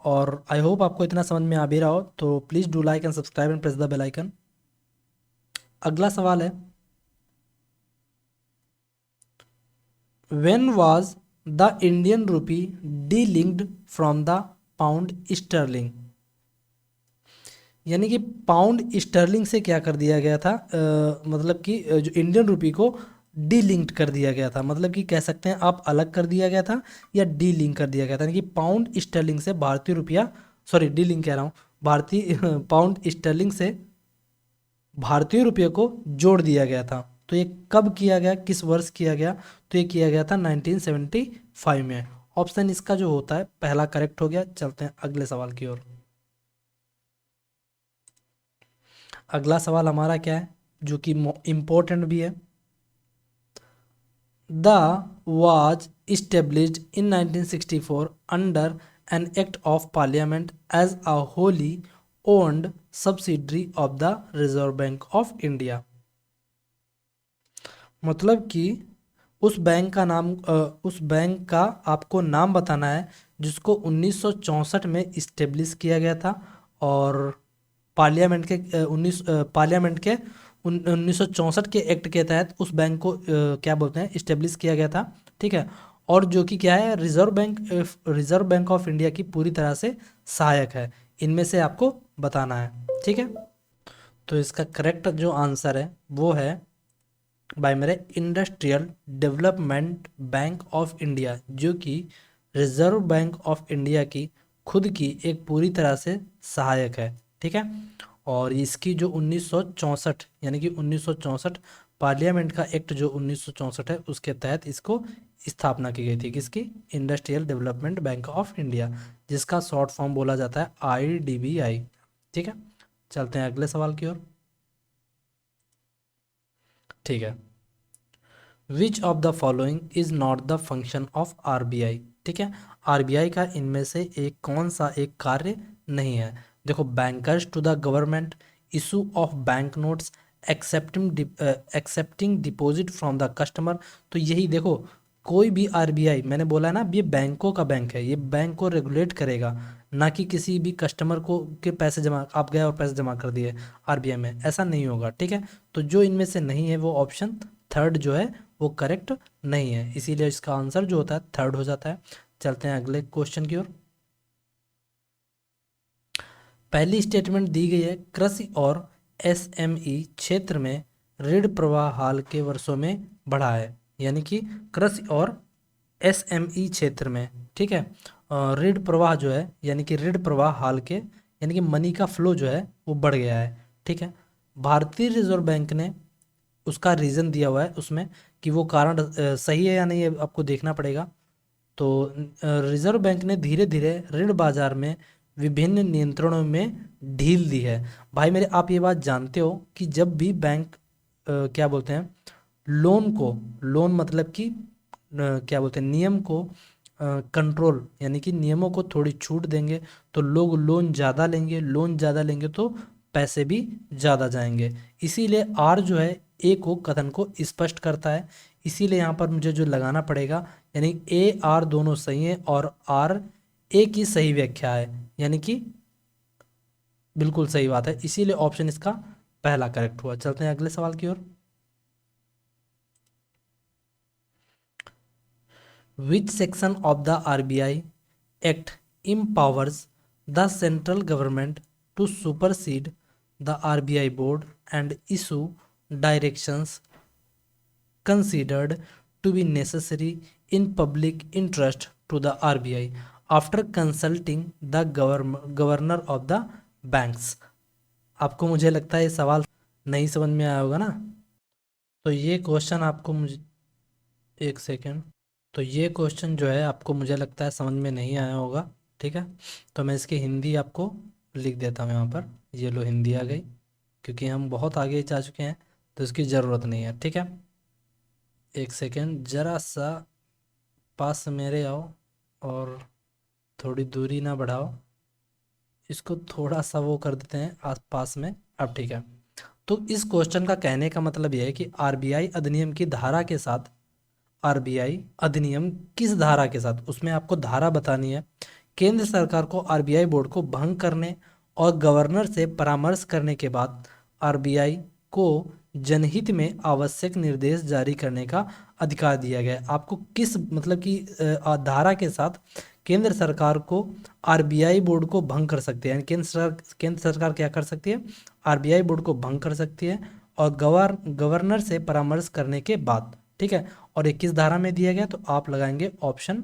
और आई होप आपको इतना समझ में आ भी रहा हो, तो please do like and subscribe and press the bell icon. अगला सवाल है, when was the Indian rupee delinked from the pound sterling? यानी कि पाउंड स्टर्लिंग से क्या कर दिया गया था, मतलब कि जो इंडियन रुपी को डीलिंक्ड कर दिया गया था, मतलब कि कह सकते हैं आप अलग कर दिया गया था या डीलिंक कर दिया गया था। यानी कि पाउंड स्टर्लिंग से भारतीय रुपया, सॉरी डीलिंक कह रहा हूँ, भारतीय पाउंड स्टर्लिंग से भारतीय रुपये को जोड़ दिया गया था। तो ये कब किया गया, किस वर्ष किया गया? तो ये किया गया था 1975 में। ऑप्शन इसका जो होता है पहला करेक्ट हो गया। चलते हैं अगले सवाल की ओर। अगला सवाल हमारा क्या है, जो कि इम्पोर्टेंट भी है। The was established in 1964 under an act of parliament as a wholly owned subsidiary of the Reserve Bank of India। मतलब कि उस बैंक का नाम, उस बैंक का आपको नाम बताना है जिसको 1964 में इस्टेब्लिश किया गया था, और पार्लियामेंट के 1964 के एक्ट के तहत उस बैंक को क्या बोलते हैं, इस्टेब्लिश किया गया था। ठीक है, और जो कि क्या है, रिजर्व बैंक ऑफ इंडिया की पूरी तरह से सहायक है। इनमें से आपको बताना है। ठीक है, तो इसका करेक्ट जो आंसर है वो है बाय मेरे industrial development bank of India, जो कि रिजर्व बैंक ऑफ इंडिया की खुद की एक पूरी तरह से सहायक है। ठीक है, और इसकी जो 1964 यानी कि 1964 पार्लियामेंट का एक्ट जो 1964 है उसके तहत इसको स्थापना की गई थी। किसकी? Industrial development bank of India, जिसका शॉर्ट फॉर्म बोला जाता है IDBI। ठीक है, चलते हैं अगले सवाल की ओर। ठीक है, विच of the following is not the function of RBI? ठीक है, RBI का इनमें से एक कौन सा एक कार्य नहीं है? देखो, bankers to the government, issue of bank notes, accepting deposit from the customer. तो यही देखो, कोई भी RBI, मैंने बोला है ना, ये बैंकों का बैंक है, ये बैंक को रेगुलेट करेगा, ना कि किसी भी कस्टमर को के पैसे जमा, आप गए और पैसे जमा कर दिए RBI में, ऐसा नहीं होगा। ठीक है, तो जो इनमें से नहीं है वो ऑप्शन थर्ड जो है वो करेक्ट नहीं है, इसीलिए इसका आंसर जो होता है थर्ड हो जाता है। चलते हैं अगले क्वेश्चन की ओर। पहली स्टेटमेंट दी गई है, कृषि और SME क्षेत्र में ऋण प्रवाह हाल के वर्षों में बढ़ा है। यानी कि कृषि और SME क्षेत्र में, ठीक है, ऋण प्रवाह जो है, यानी कि ऋण प्रवाह हाल के, यानी कि मनी का फ्लो जो है वो बढ़ गया है। ठीक है, भारतीय रिजर्व बैंक ने उसका रीज़न दिया हुआ है उसमें, कि वो कारण सही है या नहीं, है आपको देखना पड़ेगा। तो रिजर्व बैंक ने धीरे धीरे ऋण बाजार में विभिन्न नियंत्रणों में ढील दी है। भाई मेरे, आप ये बात जानते हो कि जब भी बैंक क्या बोलते हैं, लोन मतलब कि क्या बोलते हैं, नियम को कंट्रोल, यानी कि नियमों को थोड़ी छूट देंगे तो लोग लोन ज़्यादा लेंगे तो पैसे भी ज़्यादा जाएंगे। इसीलिए आर जो है ए को कथन को स्पष्ट करता है, इसीलिए यहाँ पर मुझे जो लगाना पड़ेगा, यानी ए आर दोनों सही है और आर ए की सही व्याख्या है, यानी कि बिल्कुल सही बात है, इसीलिए ऑप्शन इसका पहला करेक्ट हुआ। चलते हैं अगले सवाल की ओर। Which section of the RBI act empowers the central government to supersede the RBI board and issue directions considered to be necessary in public interest to the RBI after consulting the governor of the banks? आपको, मुझे लगता है ये सवाल नहीं समझ में आया होगा ना, तो ये क्वेश्चन आपको मुझे, एक सेकेंड, तो ये क्वेश्चन जो है आपको मुझे लगता है समझ में नहीं आया होगा। ठीक है, तो मैं इसकी हिंदी आपको लिख देता हूँ यहाँ पर। ये लो, हिंदी आ गई, क्योंकि हम बहुत आगे जा चुके हैं तो इसकी ज़रूरत नहीं है। ठीक है, एक सेकेंड, ज़रा सा पास मेरे आओ और थोड़ी दूरी ना बढ़ाओ, इसको थोड़ा सा वो कर देते हैं आस पास में। अब ठीक है, तो इस क्वेश्चन का कहने का मतलब यह है कि RBI अधिनियम की धारा के साथ, RBI अधिनियम किस धारा के साथ, उसमें आपको धारा बतानी है केंद्र सरकार को आरबीआई बोर्ड को भंग करने और गवर्नर से परामर्श करने के बाद आरबीआई को जनहित में आवश्यक निर्देश जारी करने का अधिकार दिया गया है। आपको किस मतलब कि धारा के साथ केंद्र सरकार को आरबीआई बोर्ड को भंग कर सकती है, यानी केंद्र सरकार क्या कर सकती है, आरबीआई बोर्ड को भंग कर सकती है और गवर्नर से परामर्श करने के बाद, ठीक है। और ये किस धारा में दिया गया, तो आप लगाएंगे ऑप्शन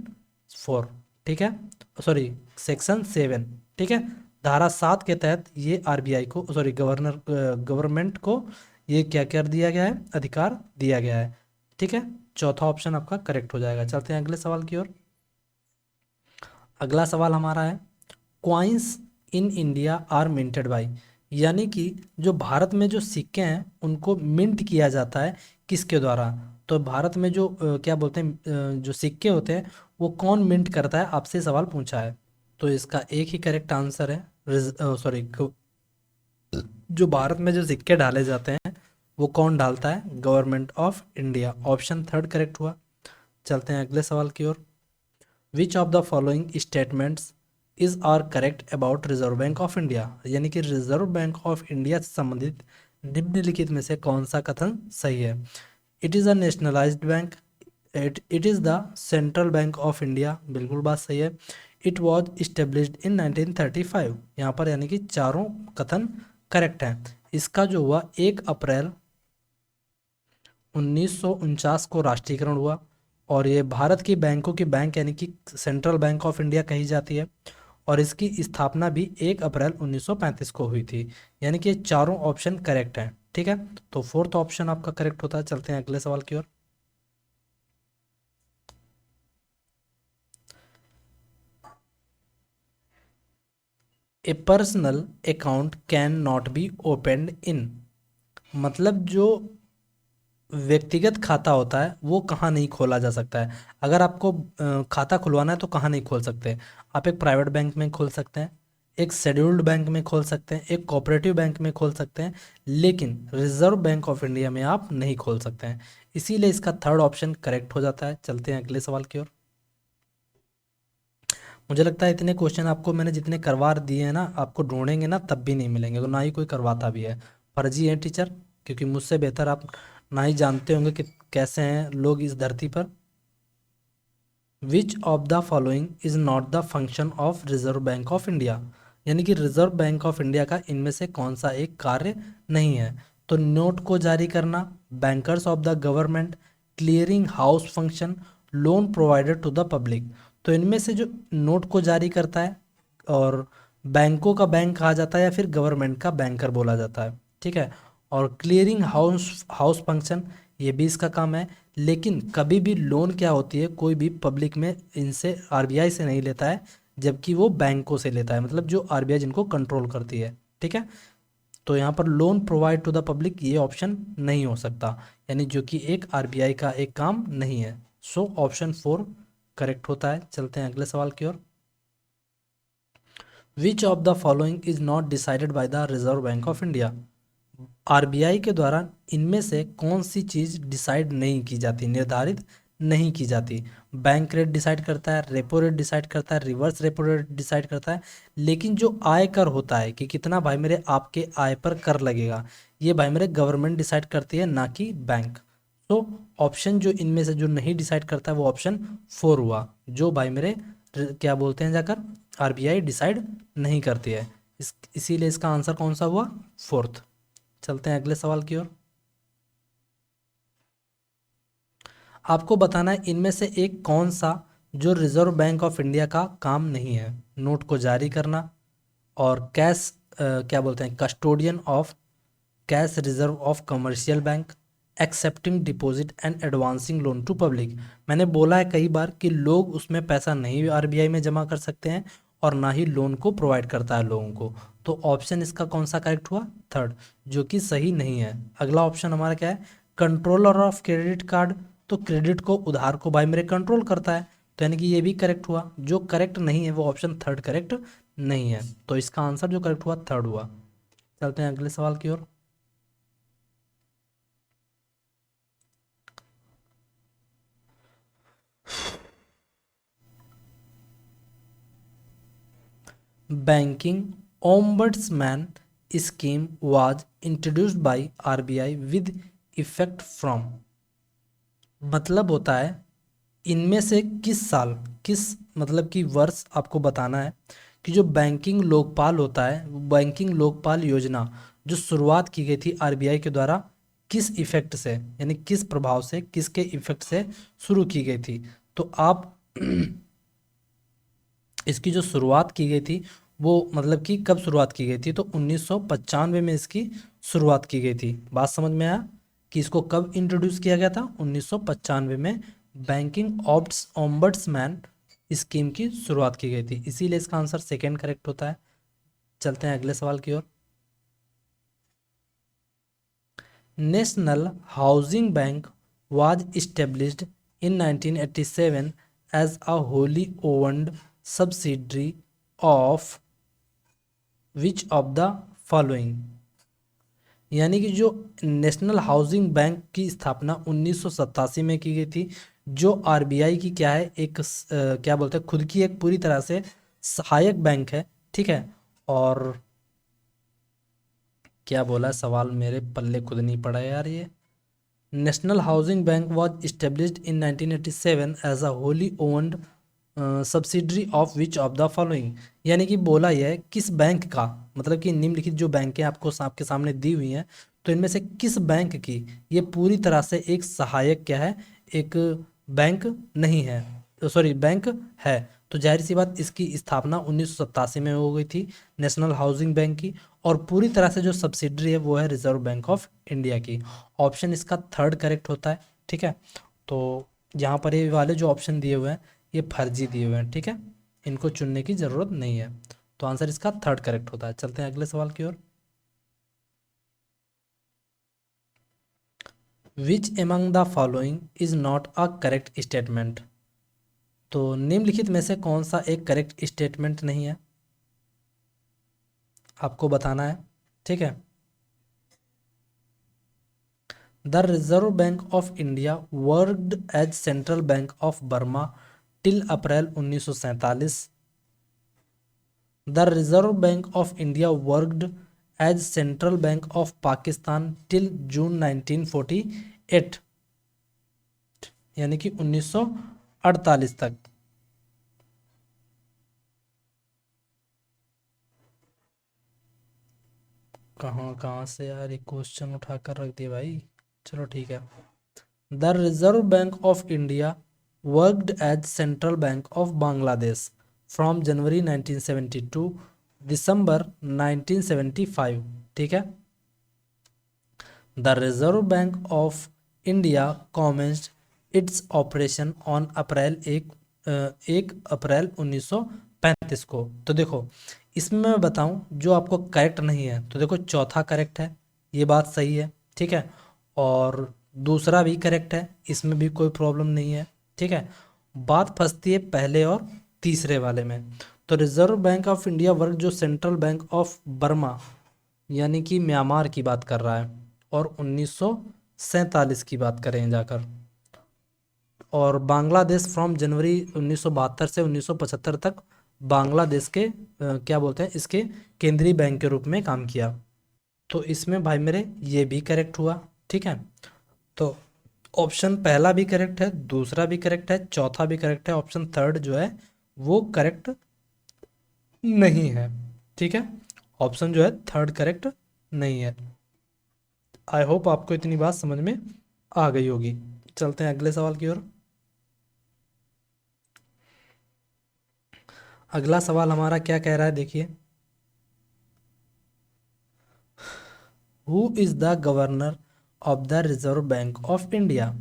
4, ठीक है, सॉरी सेक्शन 7, ठीक है। धारा 7 के तहत ये आरबीआई को, सॉरी गवर्नमेंट को ये क्या कर दिया गया है, अधिकार दिया गया है, ठीक है। चौथा ऑप्शन आपका करेक्ट हो जाएगा। चलते हैं अगले सवाल की ओर। अगला सवाल हमारा है, coins in India are minted by, यानी कि जो भारत में जो सिक्के हैं उनको मिंट किया जाता है किसके द्वारा। तो भारत में जो क्या बोलते हैं जो सिक्के होते हैं वो कौन मिंट करता है, आपसे सवाल पूछा है। तो इसका एक ही करेक्ट आंसर है, सॉरी जो भारत में जो सिक्के डाले जाते हैं वो कौन डालता है, government of India. Option third correct हुआ। चलते हैं अगले सवाल की ओर। Which of the following statements is are correct about reserve bank of India, यानी कि रिजर्व बैंक ऑफ इंडिया से संबंधित निम्नलिखित में से कौन सा कथन सही है। It is a nationalised bank, it is the central bank of India, बिल्कुल बात सही है। इट वॉज इस्टेब्लिश्ड इन 1935, यहाँ पर यानी कि चारों कथन करेक्ट हैं। इसका जो हुआ 1 अप्रैल 1949 को राष्ट्रीयकरण हुआ और ये भारत की बैंकों की बैंक यानी कि सेंट्रल बैंक ऑफ इंडिया कही जाती है और इसकी स्थापना भी 1 अप्रैल 1935 को हुई थी, यानी कि ये चारों ऑप्शन करेक्ट हैं, ठीक है। तो फोर्थ ऑप्शन आपका करेक्ट होता है। चलते हैं अगले सवाल की ओर। A personal account can not be opened in, मतलब जो व्यक्तिगत खाता होता है वो कहाँ नहीं खोला जा सकता है। अगर आपको खाता खुलवाना है तो कहाँ नहीं खोल सकते, आप एक प्राइवेट बैंक में खोल सकते हैं, एक शेड्यूल्ड बैंक में खोल सकते हैं, एक कोऑपरेटिव बैंक में खोल सकते हैं, लेकिन रिजर्व बैंक ऑफ इंडिया में आप नहीं खोल सकते हैं। इसीलिए इसका थर्ड ऑप्शन करेक्ट हो जाता है। चलते हैं अगले सवाल की ओर। मुझे लगता है इतने क्वेश्चन आपको मैंने जितने करवा दिए हैं ना, आपको ढूंढेंगे ना तब भी नहीं मिलेंगे, तो ना ही कोई करवाता भी है, फर्जी है टीचर, क्योंकि मुझसे बेहतर आप ना ही जानते होंगे कि कैसे हैं लोग इस धरती पर। विच of the following is not the function of reserve bank of India, यानी कि रिजर्व बैंक ऑफ इंडिया का इनमें से कौन सा एक कार्य नहीं है। तो नोट को जारी करना, bankers of the government, clearing house function, loan provided to the public. तो इनमें से जो नोट को जारी करता है और बैंकों का बैंक कहा जाता है या फिर गवर्नमेंट का बैंकर बोला जाता है, ठीक है। और क्लियरिंग हाउस हाउस फंक्शन ये भी इसका काम है, लेकिन कभी भी लोन क्या होती है, कोई भी पब्लिक में इनसे आरबीआई से नहीं लेता है, जबकि वो बैंकों से लेता है, मतलब जो आरबीआई जिनको कंट्रोल करती है, ठीक है। तो यहाँ पर loan provide to the public ये ऑप्शन नहीं हो सकता, यानी जो कि एक आरबीआई का एक काम नहीं है। सो ऑप्शन 4 करेक्ट होता है। चलते हैं अगले सवाल की ओर। Which of the following is not decided by the reserve bank of India, RBI के द्वारा इनमें से कौन सी चीज़ डिसाइड नहीं की जाती, निर्धारित नहीं की जाती। बैंक रेट डिसाइड करता है, रेपो रेट डिसाइड करता है, रिवर्स रेपो रेट डिसाइड करता है, लेकिन जो आय कर होता है कि कितना भाई मेरे आपके आय पर कर लगेगा, ये भाई मेरे गवर्नमेंट डिसाइड करती है, ना कि बैंक। तो ऑप्शन जो इनमें से जो नहीं डिसाइड करता है वो ऑप्शन 4 हुआ, जो भाई मेरे क्या बोलते हैं जाकर आरबीआई डिसाइड नहीं करती है। इसीलिए इसका आंसर कौन सा हुआ, फोर्थ। चलते हैं अगले सवाल की ओर। आपको बताना है इनमें से एक कौन सा जो रिजर्व बैंक ऑफ इंडिया का काम नहीं है। नोट को जारी करना और कैश क्या बोलते हैं custodian of cash reserve of commercial bank, accepting deposit and advancing loan to public. मैंने बोला है कई बार कि लोग उसमें पैसा नहीं आरबीआई में जमा कर सकते हैं और ना ही लोन को प्रोवाइड करता है लोगों को। तो ऑप्शन इसका कौन सा करेक्ट हुआ, थर्ड, जो कि सही नहीं है। अगला ऑप्शन हमारा क्या है, कंट्रोलर ऑफ क्रेडिट कार्ड, तो क्रेडिट को उधार को भाई मेरे कंट्रोल करता है, तो यानी कि ये भी करेक्ट हुआ। जो करेक्ट नहीं है वो ऑप्शन थर्ड करेक्ट नहीं है, तो इसका आंसर जो करेक्ट हुआ थर्ड हुआ। चलते हैं अगले सवाल की ओर। Banking ombudsman scheme was introduced by RBI with effect from, मतलब होता है इनमें से किस साल, किस मतलब कि वर्ष आपको बताना है कि जो बैंकिंग लोकपाल होता है, बैंकिंग लोकपाल योजना जो शुरुआत की गई थी आरबीआई के द्वारा, किस इफेक्ट से, यानी किस प्रभाव से, किसके इफेक्ट से शुरू की गई थी। तो आप इसकी जो शुरुआत की गई थी वो मतलब कि कब शुरुआत की गई थी, तो 1995 में इसकी शुरुआत की गई थी। बात समझ में आया कि इसको कब इंट्रोड्यूस किया गया था, 1995 में बैंकिंग ओम्बड्समैन स्कीम की शुरुआत की गई थी, इसीलिए इसका आंसर सेकेंड करेक्ट होता है। चलते हैं अगले सवाल की ओर। National housing bank was established in 1987 as a wholly owned subsidiary of which of the following, यानी कि जो नेशनल हाउसिंग बैंक की स्थापना 1987 में की गई थी, जो आरबीआई की क्या है, एक क्या बोलते हैं, खुद की एक पूरी तरह से सहायक बैंक है, ठीक है। और क्या बोला है सवाल, मेरे पल्ले खुद नहीं पड़ा यार ये। National housing bank was established in 1987 as a wholly owned subsidiary of which of the following, यानी कि बोला यह है किस बैंक का, मतलब कि निम्नलिखित जो बैंकें आपको आपके सामने दी हुई हैं, तो इनमें से किस बैंक की ये पूरी तरह से एक सहायक क्या है, एक बैंक नहीं है, सॉरी बैंक है। तो जाहिर सी बात इसकी स्थापना 1987 में हो गई थी नेशनल हाउसिंग बैंक की, और पूरी तरह से जो सब्सिडरी है वो है रिजर्व बैंक ऑफ इंडिया की। ऑप्शन इसका थर्ड करेक्ट होता है, ठीक है। तो यहाँ पर ये वाले जो ऑप्शन दिए हुए हैं ये फर्जी दिए हुए हैं, ठीक है, इनको चुनने की ज़रूरत नहीं है। तो आंसर इसका थर्ड करेक्ट होता है। चलते हैं अगले सवाल की ओर। Which among the following is not a correct statement, तो निम्नलिखित में से कौन सा एक करेक्ट स्टेटमेंट नहीं है, आपको बताना है, ठीक है। The reserve bank of India worked as central bank of Burma till April 1947। The reserve bank of India worked as central bank of Pakistan till June 1948, यानी कि 1948 तक। कहाँ कहाँ से यार ये क्वेश्चन उठाकर रख दिए भाई। चलो ठीक है। The reserve bank of India worked as central bank of Bangladesh from January 1972 to December 1975, ठीक है। The reserve bank of India commenced its operation on April 1 April 1935 को। तो देखो इसमें मैं बताऊं जो आपको करेक्ट नहीं है, तो देखो चौथा करेक्ट है, ये बात सही है, ठीक है। और दूसरा भी करेक्ट है, इसमें भी कोई प्रॉब्लम नहीं है, ठीक है। बात फंसती है पहले और तीसरे वाले में। तो reserve bank of India work जो सेंट्रल बैंक ऑफ बर्मा यानी कि म्यांमार की बात कर रहा है, और 1947 की बात करें जाकर, और बांग्लादेश फ्रॉम जनवरी 1972 से 1975 तक बांग्लादेश के क्या बोलते हैं इसके केंद्रीय बैंक के रूप में काम किया। तो इसमें भाई मेरे ये भी करेक्ट हुआ, ठीक है। तो ऑप्शन पहला भी करेक्ट है, दूसरा भी करेक्ट है, चौथा भी करेक्ट है, ऑप्शन थर्ड जो है वो करेक्ट नहीं है, ठीक है। ऑप्शन जो है थर्ड करेक्ट नहीं है। आई होप आपको इतनी बात समझ में आ गई होगी। चलते हैं अगले सवाल की ओर। अगला सवाल हमारा क्या कह रहा है, देखिए। Who is the governor of the reserve bank of India,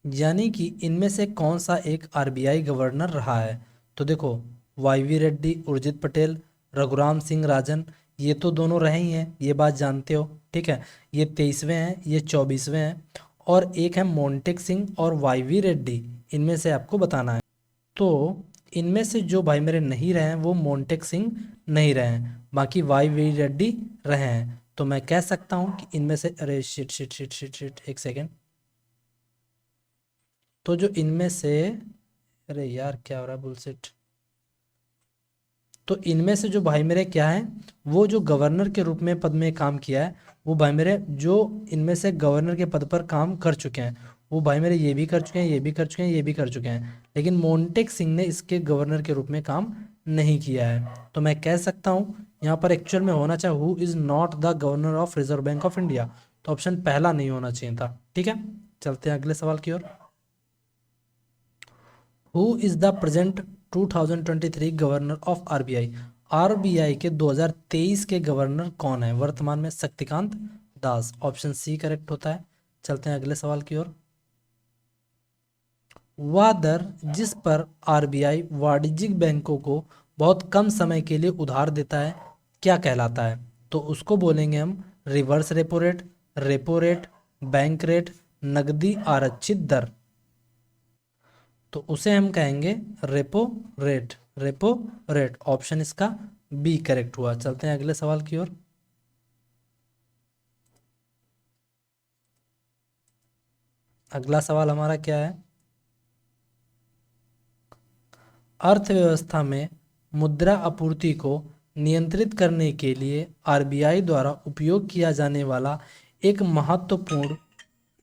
यानी कि इनमें से कौन सा एक आरबीआई गवर्नर रहा है। तो देखो वाईवी रेड्डी, उर्जित पटेल, रघुराम सिंह राजन, ये तो दोनों रहे ही हैं, ये बात जानते हो, ठीक है। ये 23वें हैं, ये 24वें हैं, और एक है मोंटेक सिंह और वाईवी रेड्डी, इनमें से आपको बताना है। तो इनमें से जो भाई मेरे नहीं रहे हैं वो मोंटेक सिंह नहीं रहे हैं, बाकी वाई वी रेड्डी रहे हैं। तो मैं कह सकता हूँ कि इनमें से, अरे shit shit shit shit shit, एक सेकेंड। तो जो इनमें से, अरे यार क्या हो रहा है, बुलशिट। तो इनमें से जो भाई मेरे क्या है, वो जो गवर्नर के रूप में पद में काम किया है, वो भाई मेरे जो इनमें से गवर्नर के पद पर काम कर चुके हैं, वो भाई मेरे ये भी कर चुके हैं, ये भी कर चुके हैं, ये भी कर चुके हैं, लेकिन मोंटेक सिंह ने इसके गवर्नर के रूप में काम नहीं किया है। तो मैं कह सकता हूँ यहाँ पर एक्चुअल में होना चाहिए who is not the governor of reserve bank of India. तो ऑप्शन पहला नहीं होना चाहिए था। ठीक है, चलते हैं अगले सवाल की ओर। Who is the present 2023 governor of RBI. RBI के 2023 के गवर्नर कौन है वर्तमान में? Shaktikanta Das. Option C correct होता है। चलते हैं अगले सवाल की ओर। वह दर जिस पर आरबीआई वाणिज्यिक बैंकों को बहुत कम समय के लिए उधार देता है क्या कहलाता है? तो उसको बोलेंगे हम reverse repo rate, bank rate, नकदी आरक्षित दर। तो उसे हम कहेंगे repo rate. Repo rate option इसका बी करेक्ट हुआ। चलते हैं अगले सवाल की ओर। अगला सवाल हमारा क्या है? अर्थव्यवस्था में मुद्रा आपूर्ति को नियंत्रित करने के लिए आरबीआई द्वारा उपयोग किया जाने वाला एक महत्वपूर्ण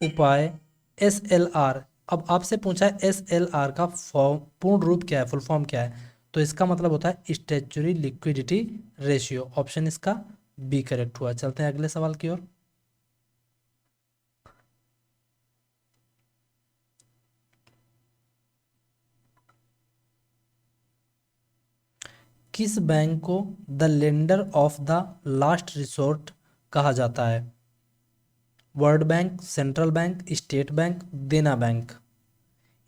उपाय एसएलआर। अब आपसे पूछा है एसएलआर का पूर्ण रूप क्या है, फुल फॉर्म क्या है? तो इसका मतलब होता है स्टैट्यूटरी लिक्विडिटी रेशियो। ऑप्शन इसका बी करेक्ट हुआ। चलते हैं अगले सवाल की ओर। किस बैंक को the lender of the last resort कहा जाता है? World bank, central bank, state bank, देना बैंक।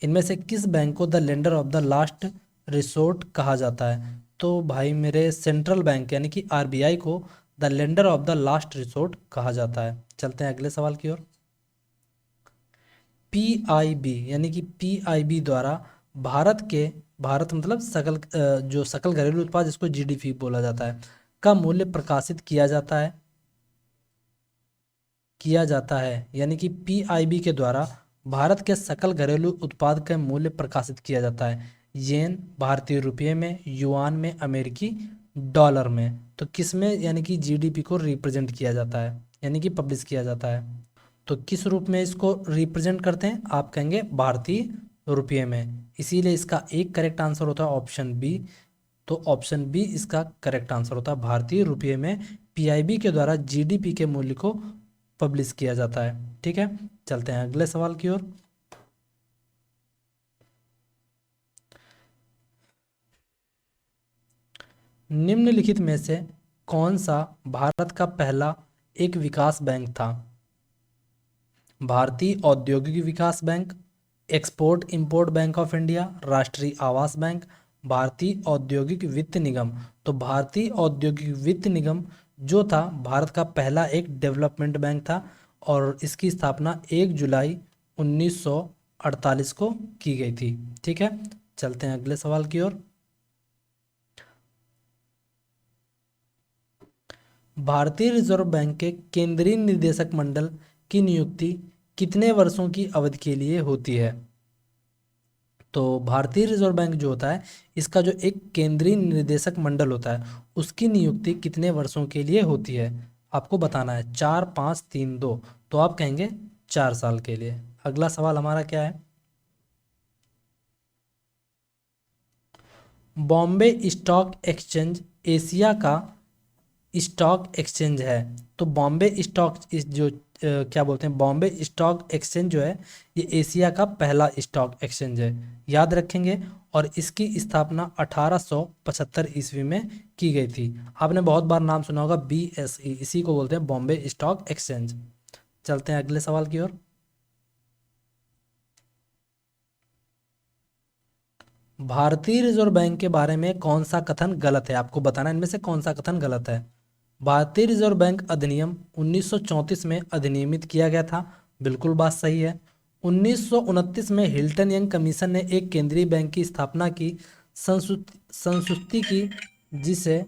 इनमें से किस बैंक को the lender of the last resort कहा जाता है? तो भाई मेरे सेंट्रल बैंक यानी कि आरबीआई को the lender of the last resort कहा जाता है। चलते हैं अगले सवाल की ओर। पीआईबी यानी कि पीआईबी द्वारा भारत मतलब जो सकल घरेलू उत्पाद जिसको जीडीपी बोला जाता है का मूल्य प्रकाशित किया जाता है यानी कि पीआईबी के द्वारा भारत के सकल घरेलू उत्पाद का मूल्य प्रकाशित किया जाता है येन, भारतीय रुपये में, युआन में, अमेरिकी डॉलर में। तो किस में यानी कि जीडीपी को रिप्रेजेंट किया जाता है यानी कि पब्लिश किया जाता है? तो किस रूप में इसको रिप्रेजेंट करते हैं? आप कहेंगे भारतीय रुपये में। इसीलिए इसका एक करेक्ट आंसर होता है ऑप्शन बी। तो ऑप्शन बी इसका करेक्ट आंसर होता है। भारतीय रुपये में पीआईबी के द्वारा जीडीपी के मूल्य को पब्लिश किया जाता है। ठीक है, चलते हैं अगले सवाल की ओर। निम्नलिखित में से कौन सा भारत का पहला एक विकास बैंक था? Bharatiya Audyogik Vikas bank, export import bank of India, Rashtriya Awas bank, भारतीय औद्योगिक वित्त निगम। तो भारतीय औद्योगिक वित्त निगम जो था भारत का पहला एक डेवलपमेंट बैंक था और इसकी स्थापना 1 जुलाई 1948 को की गई थी। ठीक है, चलते हैं अगले सवाल की ओर। भारतीय रिजर्व बैंक के केंद्रीय निदेशक मंडल की नियुक्ति कितने वर्षों की अवधि के लिए होती है? तो भारतीय रिजर्व बैंक जो होता है इसका जो एक केंद्रीय निदेशक मंडल होता है उसकी नियुक्ति कितने वर्षों के लिए होती है? आपको बताना है 4, 5, 3, 2। तो आप कहेंगे 4 साल के लिए। अगला सवाल हमारा क्या है? बॉम्बे स्टॉक एक्सचेंज एशिया का स्टॉक एक्सचेंज है। तो बॉम्बे स्टॉक जो क्या बोलते हैं, बॉम्बे स्टॉक एक्सचेंज जो है ये एशिया का पहला स्टॉक एक्सचेंज है, याद रखेंगे। और इसकी स्थापना 1875 ईस्वी में की गई थी। आपने बहुत बार नाम सुना होगा बीएसई, इसी को बोलते हैं बॉम्बे स्टॉक एक्सचेंज। चलते हैं अगले सवाल की ओर। भारतीय रिजर्व बैंक के बारे में कौन सा कथन गलत है? आपको बताना है इनमें से कौन सा कथन गलत है। भारतीय रिजर्व बैंक अधिनियम 1934 में अधिनियमित किया गया था, बिल्कुल बात सही है। 1929 में हिल्टन यंग कमीशन ने एक केंद्रीय बैंक की स्थापना की, संस्तुति की, जिसे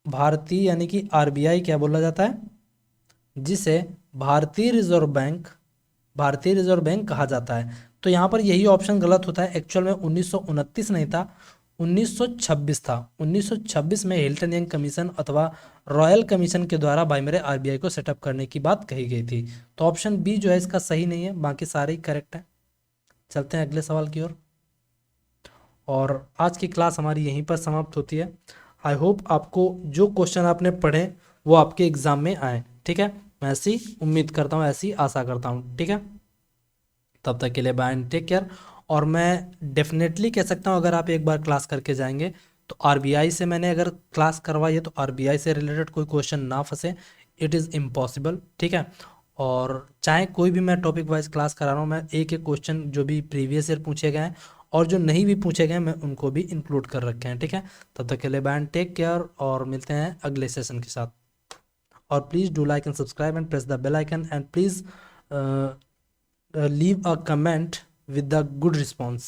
भारतीय यानी कि आरबीआई क्या बोला जाता है, जिसे भारतीय रिजर्व बैंक कहा जाता है। तो यहाँ पर यही ऑप्शन गलत होता है। एक्चुअल में 1929 नहीं था, 1926 था। 1926 में हिल्टन यंग कमीशन अथवा रॉयल कमीशन के द्वारा बाईमरे आरबीआई को सेटअप करने की बात कही गई थी। तो ऑप्शन बी जो है इसका सही नहीं है, बाकी सारे ही करेक्ट हैं। चलते हैं अगले सवाल की ओर। और आज की क्लास हमारी यहीं पर समाप्त होती है। आई होप आपको जो क्वेश्चन आपने पढ़े वो आपके एग्जाम में आए, ठीक है। मैं ऐसी उम्मीद करता हूँ, ऐसी आशा करता हूँ, ठीक है। तब तक के लिए बाय एंड टेक केयर। और मैं डेफिनेटली कह सकता हूँ अगर आप एक बार क्लास करके जाएंगे तो आरबीआई से मैंने अगर क्लास करवाई है तो आरबीआई से रिलेटेड कोई क्वेश्चन ना फंसे, इट इज़ इम्पॉसिबल, ठीक है। और चाहे कोई भी मैं टॉपिक वाइज क्लास करा रहा हूँ, मैं एक एक क्वेश्चन जो भी प्रीवियस ईयर पूछे गए हैं और जो नहीं भी पूछे गए मैं उनको भी इंक्लूड कर रखे हैं, ठीक है। तब तक के लिए बाय एंड टेक केयर और मिलते हैं अगले सेशन के साथ। और please do like and subscribe and press the bell icon and please leave a comment with the good response.